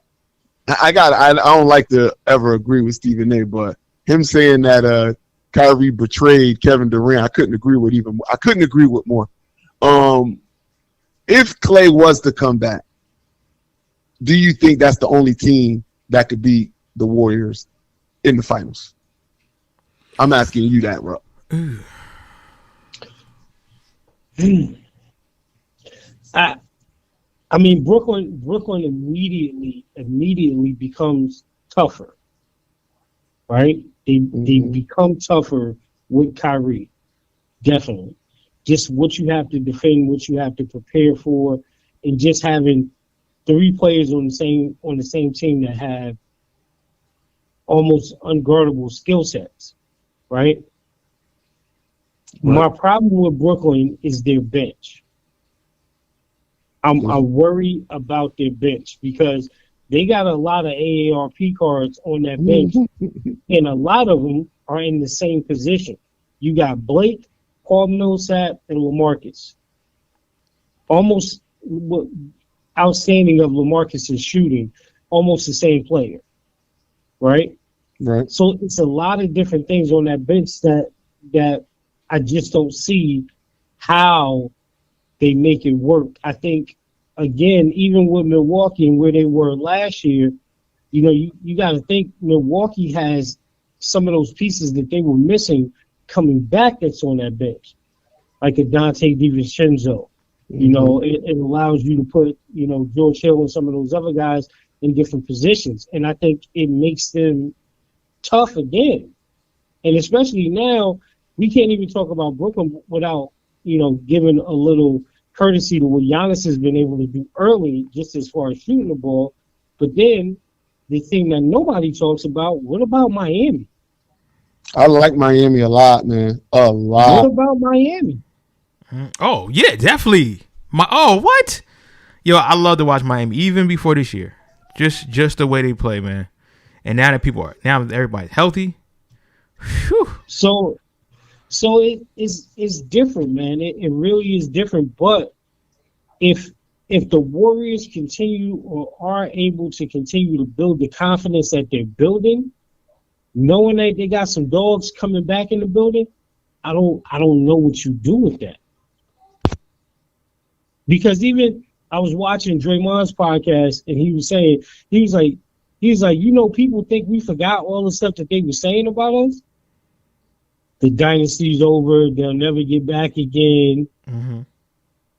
I don't like to ever agree with Stephen A., but him saying that Kyrie betrayed Kevin Durant, I couldn't agree with more. If Klay was to come back, do you think that's the only team that could beat the Warriors in the finals? I'm asking you that, bro. I mean, Brooklyn immediately becomes tougher, right? They become tougher with Kyrie, definitely. Just what you have to defend, what you have to prepare for, and just having three players on the same team that have almost unguardable skill sets, right? My problem with Brooklyn is their bench. I'm worried about their bench because they got a lot of AARP cards on that bench, and a lot of them are in the same position. You got Blake, Paul Millsap, and LaMarcus. Almost outstanding of LaMarcus's shooting, almost the same player, right? Right. So it's a lot of different things on that bench that I just don't see how they make it work. I think, again, even with Milwaukee and where they were last year, you got to think Milwaukee has some of those pieces that they were missing coming back that's on that bench, like a Dante DiVincenzo. It allows you to put, George Hill and some of those other guys in different positions. And I think it makes them tough again. And especially now, we can't even talk about Brooklyn without, giving a little courtesy to what Giannis has been able to do early, just as far as shooting the ball. But then the thing that nobody talks about, what about Miami? I like Miami a lot, man. A lot. What about Miami? Oh, yeah, definitely. What? Yo, I love to watch Miami, even before this year. Just the way they play, man. And now that everybody's healthy, Whew. So it's different, man. It really is different. But if the Warriors continue or are able to continue to build the confidence that they're building, knowing that they got some dogs coming back in the building, I don't know what you do with that. Because even I was watching Draymond's podcast and he was like, people think we forgot all the stuff that they were saying about us. The dynasty's over. They'll never get back again. Mm-hmm.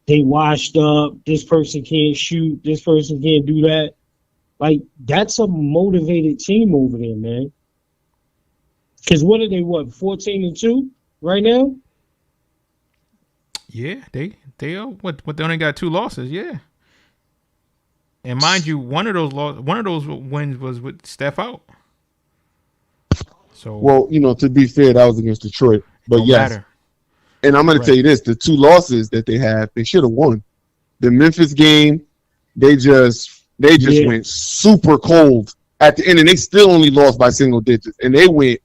They washed up. This person can't shoot. This person can't do that. Like, that's a motivated team over there, man. Because what are they, 14-2 right now? Yeah, they are. What they only got 2 losses. Yeah, and mind you, one of those wins was with Steph out. So Well, to be fair, that was against Detroit. But yes, matter. and I'm going to tell you this: the 2 losses that they have, they should have won. The Memphis game, they just went super cold at the end, and they still only lost by single digits, and they went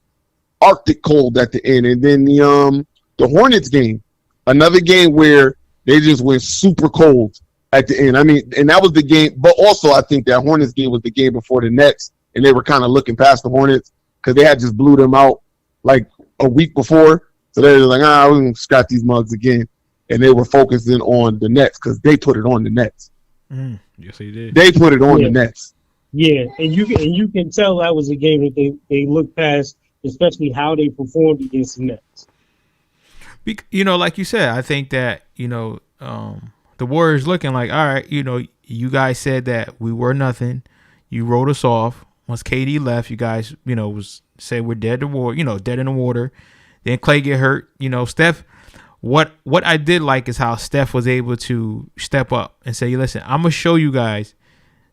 Arctic cold at the end. And then the Hornets game, another game where they just went super cold at the end. I mean, and that was the game. But also, I think that Hornets game was the game before the Nets, and they were kind of looking past the Hornets because they had just blew them out like a week before. So they were like, we're going to scrap these mugs again. And they were focusing on the Nets because they put it on the Nets. Yes, they did. They put it on the Nets. Yeah, and you can tell that was a game that they looked past, especially how they performed against the Nets. Like you said, I think that, the Warriors looking like, all right, you guys said that we were nothing. You wrote us off. Once KD left, you guys, said we're dead to war, dead in the water. Then Clay get hurt. Steph, what I did like is how Steph was able to step up and say, listen, I'm going to show you guys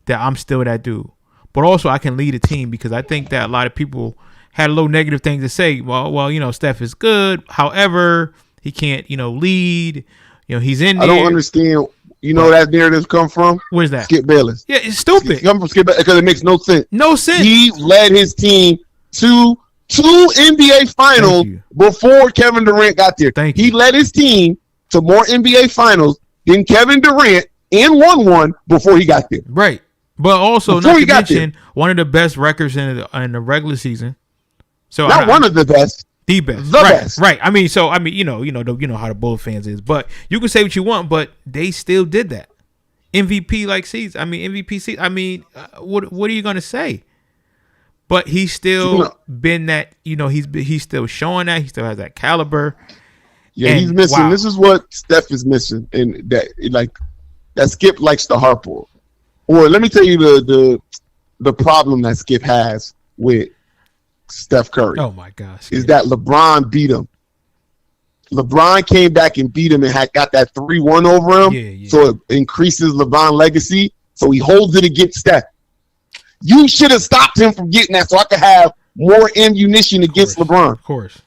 that I'm still that dude. But also I can lead a team, because I think that a lot of people had a little negative things to say. Well, Steph is good. However, he can't, lead. He's in there. I don't understand. Where that narrative come from? Where's that? Skip Bayless. Yeah, it's stupid. It come from Skip Bayless because it makes no sense. No sense. He led his team to 2 NBA finals before Kevin Durant got there. He led his team to more NBA finals than Kevin Durant and won one before he got there. Right. But also, not to mention, one of the best records in the regular season. So not one of the best. The best. The best. Right. I mean, you know how the Bull fans is. But you can say what you want, but they still did that. MVP like seats. I mean, MVP seats. I mean, what are you gonna say? But he's still been that. He's still showing that. He still has that caliber. Yeah, he's missing. Wow. This is what Steph is missing, and that Skip likes to harp on. Or let me tell you the problem that Skip has with Steph Curry. Oh my gosh! Is that LeBron beat him? LeBron came back and beat him and got that 3-1 over him. Yeah. So it increases LeBron's legacy. So he holds it against Steph. You should have stopped him from getting that, so I could have more ammunition against LeBron. Of course.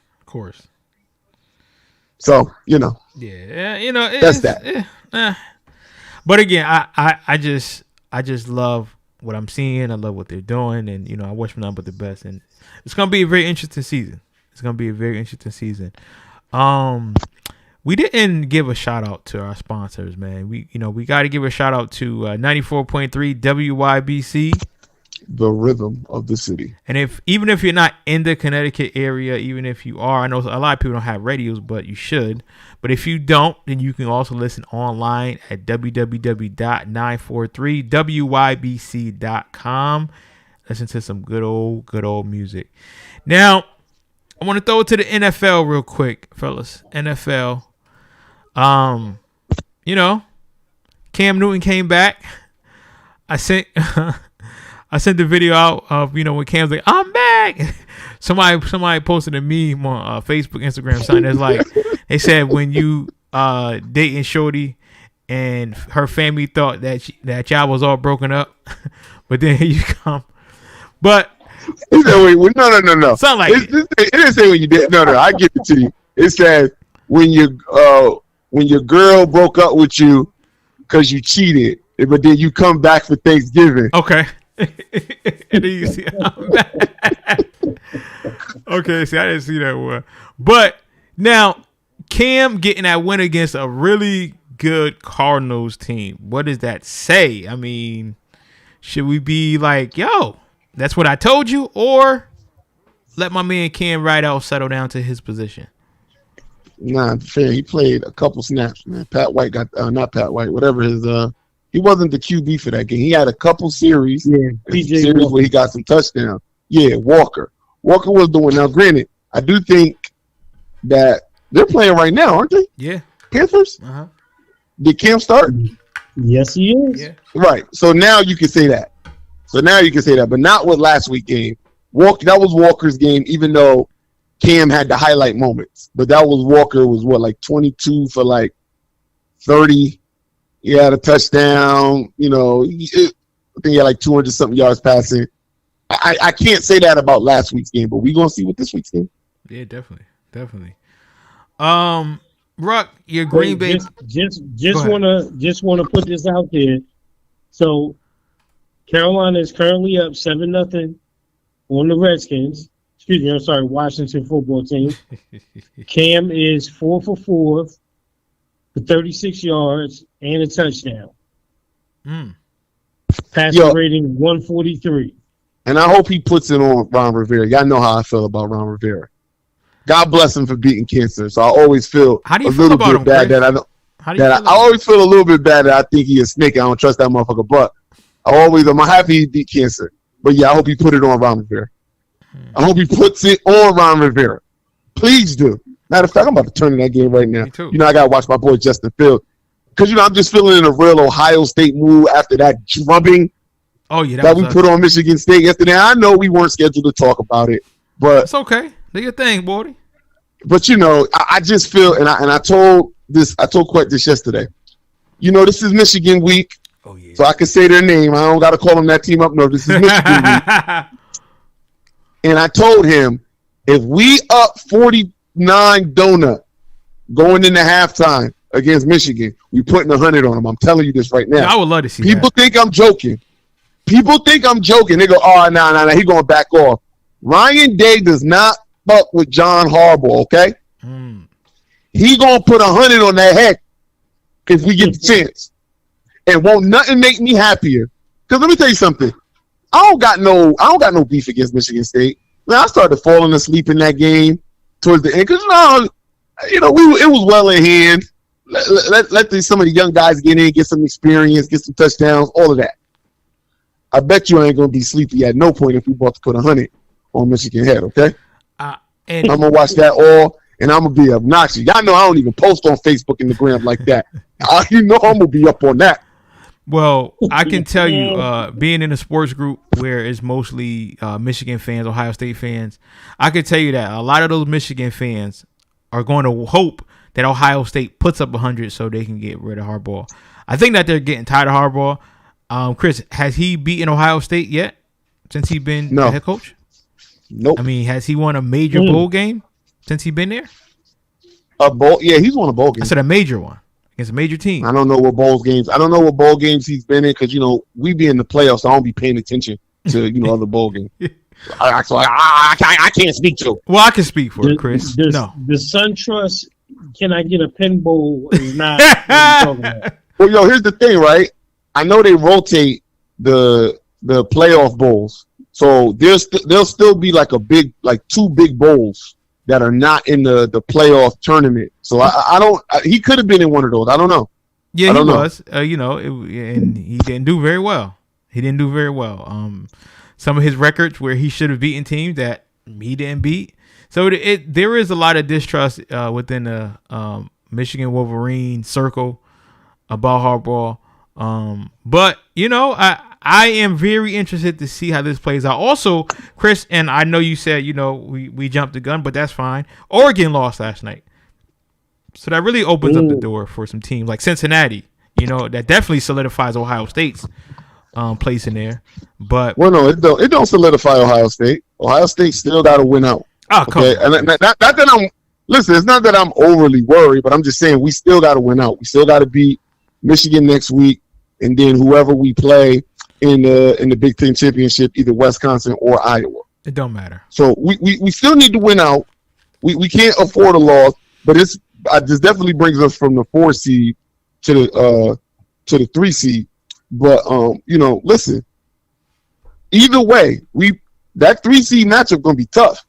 So Yeah, that's that. But again, I just love what I'm seeing. I love what they're doing, and I wish them nothing but the best. And it's gonna be a very interesting season. We didn't give a shout out to our sponsors, man. We got to give a shout out to 94.3 WYBC. The rhythm of the city. And even if you're not in the Connecticut area, even if you are, I know a lot of people don't have radios, but you should. But if you don't, then you can also listen online at www.943wybc.com. Listen to some good old music. Now, I want to throw it to the NFL real quick, fellas. NFL. Cam Newton came back. I sent the video out of, when Cam's like, I'm back. Somebody posted a meme on Facebook, Instagram, something that's like, they said when you dating Shorty and her family thought that y'all was all broken up, but then here you come. But no. Sound like it didn't say when you did. No, I give it to you. It says when your girl broke up with you because you cheated, but then you come back for Thanksgiving. Okay. And then you see I'm back. Okay, see, I didn't see that one. But now, Cam getting that win against a really good Cardinals team. What does that say? I mean, should we be like, yo, that's what I told you? Or let my man Cam Rideout settle down to his position? Nah, fair. He played a couple snaps, man. Pat White got not Pat White, whatever his he wasn't the QB for that game. He had a couple series, series where he got some touchdowns. Yeah, Walker was doing. Now, granted, I do think that they're playing right now, aren't they? Yeah, Panthers. Did Cam start? Yes, he is. Yeah. Right. So now you can say that. But not with last week's game. That was Walker's game, even though Cam had the highlight moments. But that was Walker was what, like 22 for like 30. He had a touchdown. You know, I think he had like 200 something yards passing. I can't say that about last week's game, but we're gonna see what this week's game. Yeah, definitely. Ruck, your Green Bay. Just wanna put this out there. So Carolina is currently up 7-0 on the Redskins. Excuse me, I'm sorry, Washington football team. Cam is 4 for 4 for 36 yards and a touchdown. Passer rating 143. And I hope he puts it on Ron Rivera. Y'all know how I feel about Ron Rivera. God bless him for beating cancer. So I always feel a little feel bit bad that I don't. I always feel a little bit bad that I think he is snake. I don't trust that motherfucker. But I'm happy he beat cancer. But yeah, I hope he put it on Ron Rivera. I hope he puts it on Ron Rivera. Please do. Matter of fact, I'm about to turn in that game right now. You know, I gotta watch my boy Justin Fields. Because I'm just feeling in a real Ohio State mood after that drubbing. Oh yeah, that we put on Michigan State yesterday. I know we weren't scheduled to talk about it, but it's okay. Do your thing, boy. But I just feel, and I told Quet this yesterday. This is Michigan week, so I can say their name. I don't got to call them that team up. No, this is Michigan week. And I told him, if we up 49 donut going into halftime against Michigan, we putting 100 on them. I'm telling you this right now. Yeah, I would love to see People think I'm joking. They go, oh, no, he going to back off. Ryan Day does not fuck with John Harbaugh, okay? He going to put 100 on that head if we get the chance. And won't nothing make me happier. Because let me tell you something. I don't got no beef against Michigan State. Man, I started falling asleep in that game towards the end. Because, it was well in hand. Let some of the young guys get in, get some experience, get some touchdowns, all of that. I bet you I ain't going to be sleepy at no point if we about to put 100 on Michigan head, okay? And I'm going to watch that all, and I'm going to be obnoxious. Y'all know I don't even post on Facebook and the gram like that. I'm going to be up on that. Well, I can tell you, being in a sports group where it's mostly Michigan fans, Ohio State fans, I can tell you that a lot of those Michigan fans are going to hope that Ohio State puts up 100 so they can get rid of Harbaugh. I think that they're getting tired of Harbaugh. Chris, has he beaten Ohio State yet since he's been the head coach? Nope. I mean, has he won a major bowl game since he's been there? A bowl? Yeah, he's won a bowl game. I said a major one against a major team. I don't know what bowl games he's been in because, we be in the playoffs, so I don't be paying attention to, other bowl games. I can't speak to. Well, I can speak for it, Chris. The Sun Trust, can I get a pin bowl is not what I'm talking about. Well, here's the thing, right? I know they rotate the playoff bowls, so there'll still be like two big bowls that are not in the playoff tournament. So I don't. He could have been in one of those. I don't know. Yeah, he was. And he didn't do very well. Some of his records where he should have beaten teams that he didn't beat. So there is a lot of distrust within the Michigan Wolverine circle about Harbaugh. But I am very interested to see how this plays out. Also, Chris, and I know you said, we jumped the gun, but that's fine. Oregon lost last night. So that really opens up the door for some teams like Cincinnati, that definitely solidifies Ohio State's place in there. But it don't solidify Ohio State. Ohio State still got to win out. Oh, come on. And not that I'm listen, it's not that I'm overly worried, but I'm just saying we still got to win out. We still got to beat Michigan next week, and then whoever we play in the Big Ten championship, either Wisconsin or Iowa. It don't matter. So we still need to win out. We can't afford a loss, but this definitely brings us from the 4 seed to the 3 seed. But listen, either way, that 3 seed matchup gonna be tough.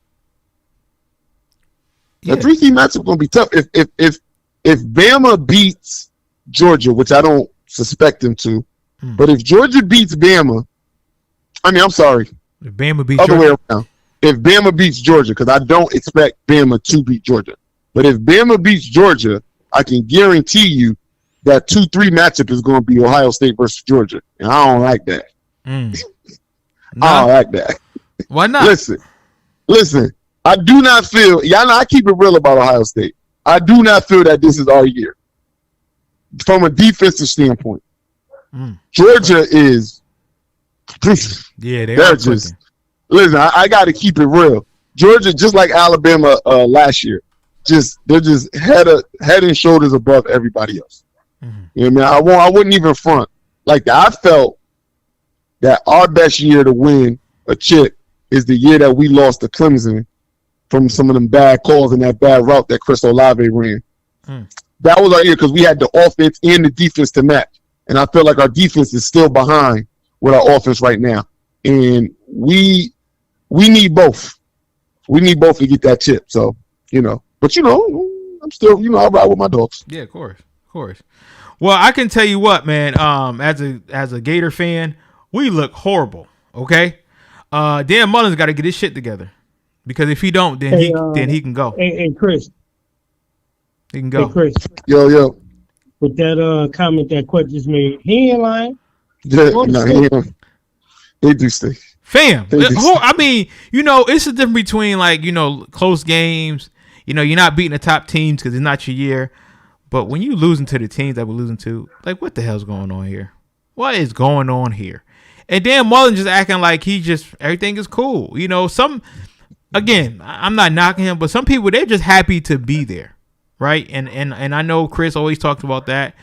The 3 seed matchup gonna be tough. If Bama beats Georgia, which I don't suspect them to, but if Georgia beats Bama, I'm sorry. If Bama beats other Georgia. way around. If Bama beats Georgia, because I don't expect Bama to beat Georgia. But if Bama beats Georgia, I can guarantee you that 2-3 matchup is going to be Ohio State versus Georgia. And I don't like that. I don't like that. Why not? Listen, I do not feel, y'all know I keep it real about Ohio State. I do not feel that this is our year. From a defensive standpoint. Georgia is, they're just, listen, I got to keep it real. Georgia, just like Alabama last year, they're just head and shoulders above everybody else. You know what I mean? I wouldn't even front. Like, I felt that our best year to win a chip is the year that we lost to Clemson from some of them bad calls and that bad route that Chris Olave ran. That was our year because we had the offense and the defense to match. And I feel like our defense is still behind with our offense right now. And we need both. We need both to get that chip. So, but I'm still, I ride with my dogs. Yeah, of course. Well, I can tell you what, man, as a Gator fan, we look horrible. Okay. Dan Mullen's got to get his shit together because if he don't, then he can go. Hey, Chris. He can go. Hey, Chris. Yo. With that comment that Quet just made, he ain't lying. Yeah, they do stay. Fam, I mean, it's a difference between close games. You're not beating the top teams because it's not your year. But when you losing to the teams that we're losing to, what the hell's going on here? What is going on here? And Dan Mullen just acting like everything is cool. Again, I'm not knocking him, but some people, they're just happy to be there, right? And I know Chris always talks about that.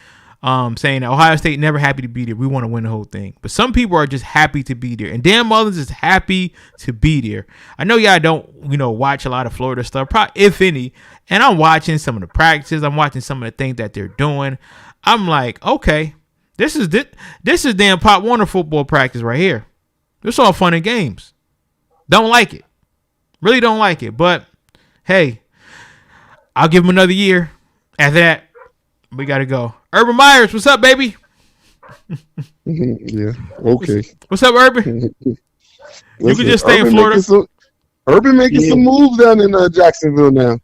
Saying that Ohio State never happy to be there. We want to win the whole thing. But some people are just happy to be there. And Dan Mullins is happy to be there. I know y'all don't, watch a lot of Florida stuff, probably, if any. And I'm watching some of the practices. I'm watching some of the things that they're doing. I'm like, okay, this is damn Pop Warner football practice right here. It's all fun and games. Don't like it. Really don't like it. But, hey, I'll give him another year. After that, we got to go. Urban Myers, what's up, baby? Yeah, okay. What's up, Urban? You can just stay in Florida. Urban making some moves down in Jacksonville now.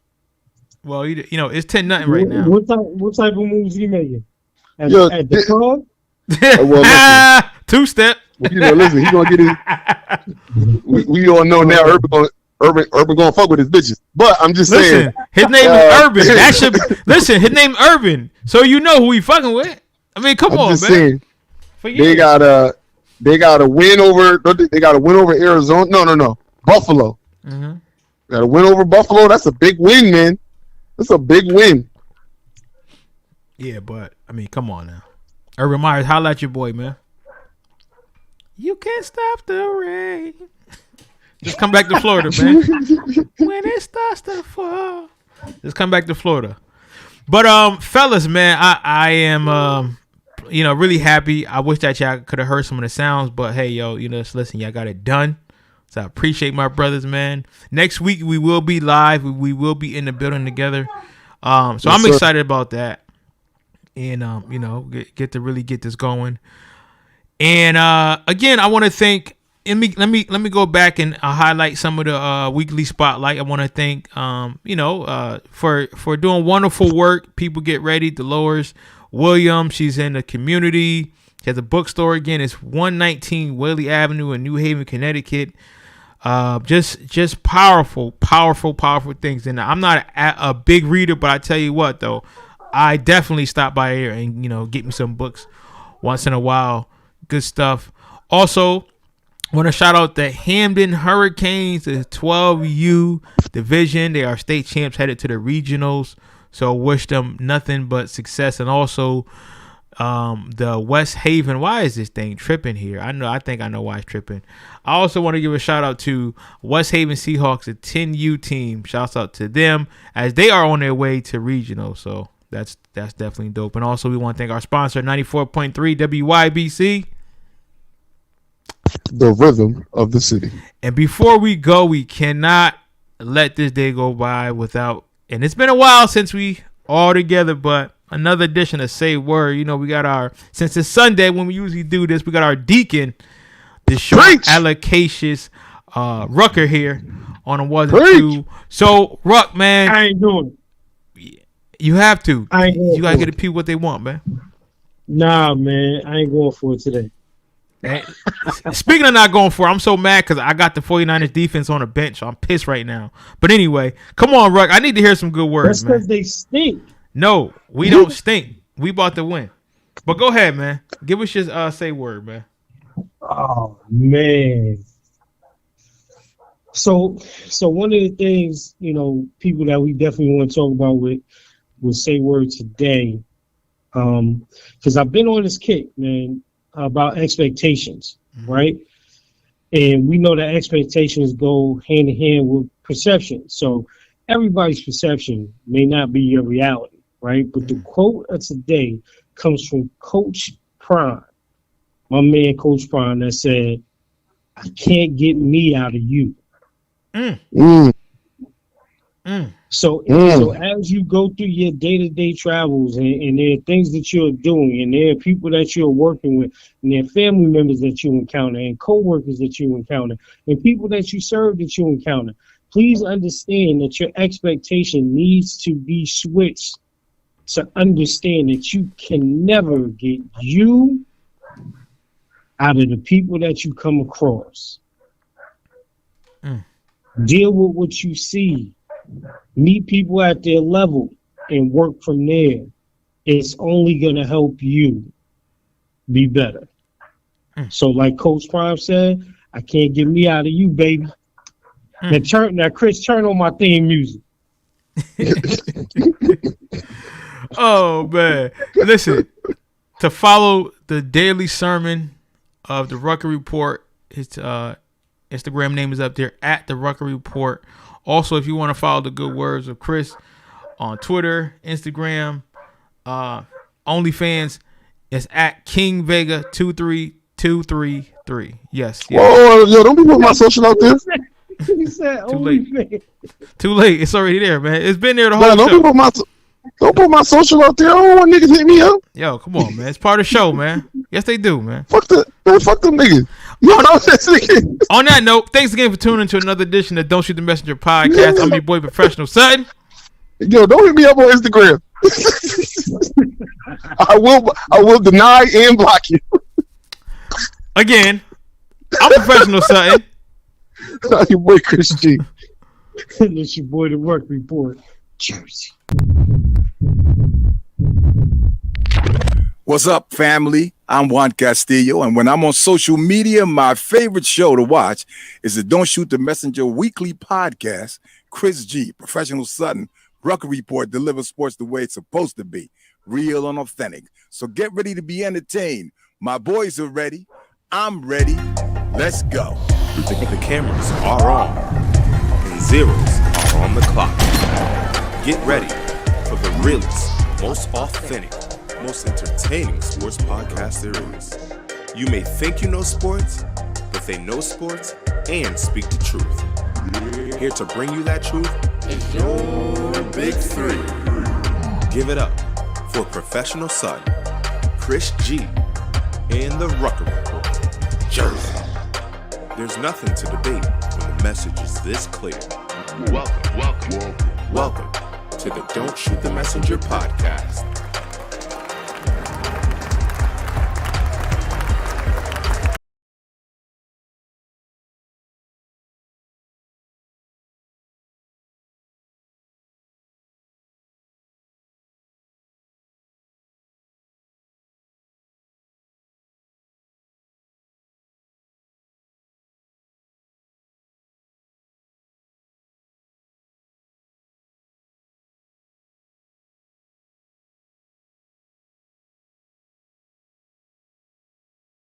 Well, it's 10-0 right now. What type of moves he making? At the club? Well, two-step. Listen, he's gonna get his. We all know now. Urban gonna fuck with his bitches, but I'm just saying. His name is Urban. That should listen. His name Urban, so you know who he fucking with. I mean, come on, man. Saying, they got a win over. They got a win over Arizona. No, Buffalo. Got a win over Buffalo. That's a big win, man. That's a big win. Yeah, but I mean, come on now, Urban Myers, holla at your boy, man. You can't stop the rain. Just come back to Florida, man. When it starts to fall, just come back to Florida. But fellas, man, I am really happy. I wish that y'all could have heard some of the sounds, but hey, yo, just listen, y'all got it done. So I appreciate my brothers, man. Next week we will be live. We will be in the building together. So I'm excited about that, and get to really get this going. And again, I want to thank. Let me go back and highlight some of the weekly spotlight. I want to thank for doing wonderful work. People get ready. Dolores Williams, she's in the community. She has a bookstore again. It's 119 Whaley Avenue in New Haven, Connecticut. Just powerful things. And I'm not a big reader, but I tell you what though, I definitely stop by here and get me some books once in a while. Good stuff. Also, want to shout out the Hamden Hurricanes, the 12U division. They are state champs headed to the regionals. So wish them nothing but success. And also the West Haven. Why is this thing tripping here? I think I know why it's tripping. I also want to give a shout out to West Haven Seahawks, a 10U team. Shouts out to them as they are on their way to regional. So that's definitely dope. And also we want to thank our sponsor, 94.3 WYBC. The rhythm of the city. And before we go, we cannot let this day go by without, and it's been a while since we all together, but another edition of Say Word. You know, we got since it's Sunday when we usually do this, we got our deacon, the short allocacious Rucker here on a 1 and 2. So, Ruck, man. I ain't doing it. You have to. You got to get the people what they want, man. Nah, man. I ain't going for it today. And speaking of not going for it, I'm so mad because I got the 49ers defense on the bench. So I'm pissed right now. But anyway, come on, Ruck. I need to hear some good words, That's because they stink. No, we don't stink. We about to win. But go ahead, man. Give us your say word, man. Oh, man. So one of the things, you know, people that we definitely want to talk about with Say Word today, because I've been on this kick, man, about expectations, right? And we know that expectations go hand in hand with perception. So everybody's perception may not be your reality, right? But the quote of today comes from Coach Prime, my man Coach Prime, that said, "I can't get me out of you." So as you go through your day-to-day travels and there are things that you're doing and there are people that you're working with and there are family members that you encounter and co-workers that you encounter and people that you serve that you encounter, please understand that your expectation needs to be switched to understand that you can never get you out of the people that you come across. Deal with what you see. Meet people at their level and work from there. It's only going to help you be better. So like Coach Prime said, I can't get me out of you, baby. Now, Chris, turn on my theme music. Oh, man. Listen, to follow the daily sermon of the Rucker Report, his Instagram name is up there, at the Rucker Report. Also, if you want to follow the good words of Chris on Twitter, Instagram, OnlyFans, it's at King Vega 23233. Yes. Whoa, yo, don't be putting my social out there. He said OnlyFans. Too late. It's already there, man. It's been there the whole show. Don't put my social out there. I don't want niggas hit me up. Yo, come on, man. It's part of the show, man. Yes, they do, man. Fuck them niggas. On that note, thanks again for tuning into another edition of Don't Shoot the Messenger podcast. I'm your boy, Professional Sutton. Yo, don't hit me up on Instagram. I will deny and block you. Again, I'm Professional Sutton. Your boy Chris G. And it's your boy, the Work Report. Jersey. What's up, family? I'm Juan Castillo, and when I'm on social media, my favorite show to watch is the Don't Shoot the Messenger weekly podcast. Chris G, Professional Sutton, Rucker Report delivers sports the way it's supposed to be, real and authentic. So get ready to be entertained. My boys are ready. I'm ready. Let's go. The cameras are on, and zeros are on the clock. Get ready for the realest, most authentic, most entertaining sports podcast there is. You may think you know sports, but they know sports and speak the truth. Here to bring you that truth is your Big Three. Give it up for Professional Son, Chris G, and the Rucker Report, Jersey. There's nothing to debate when the message is this clear. Welcome to the Don't Shoot the Messenger podcast.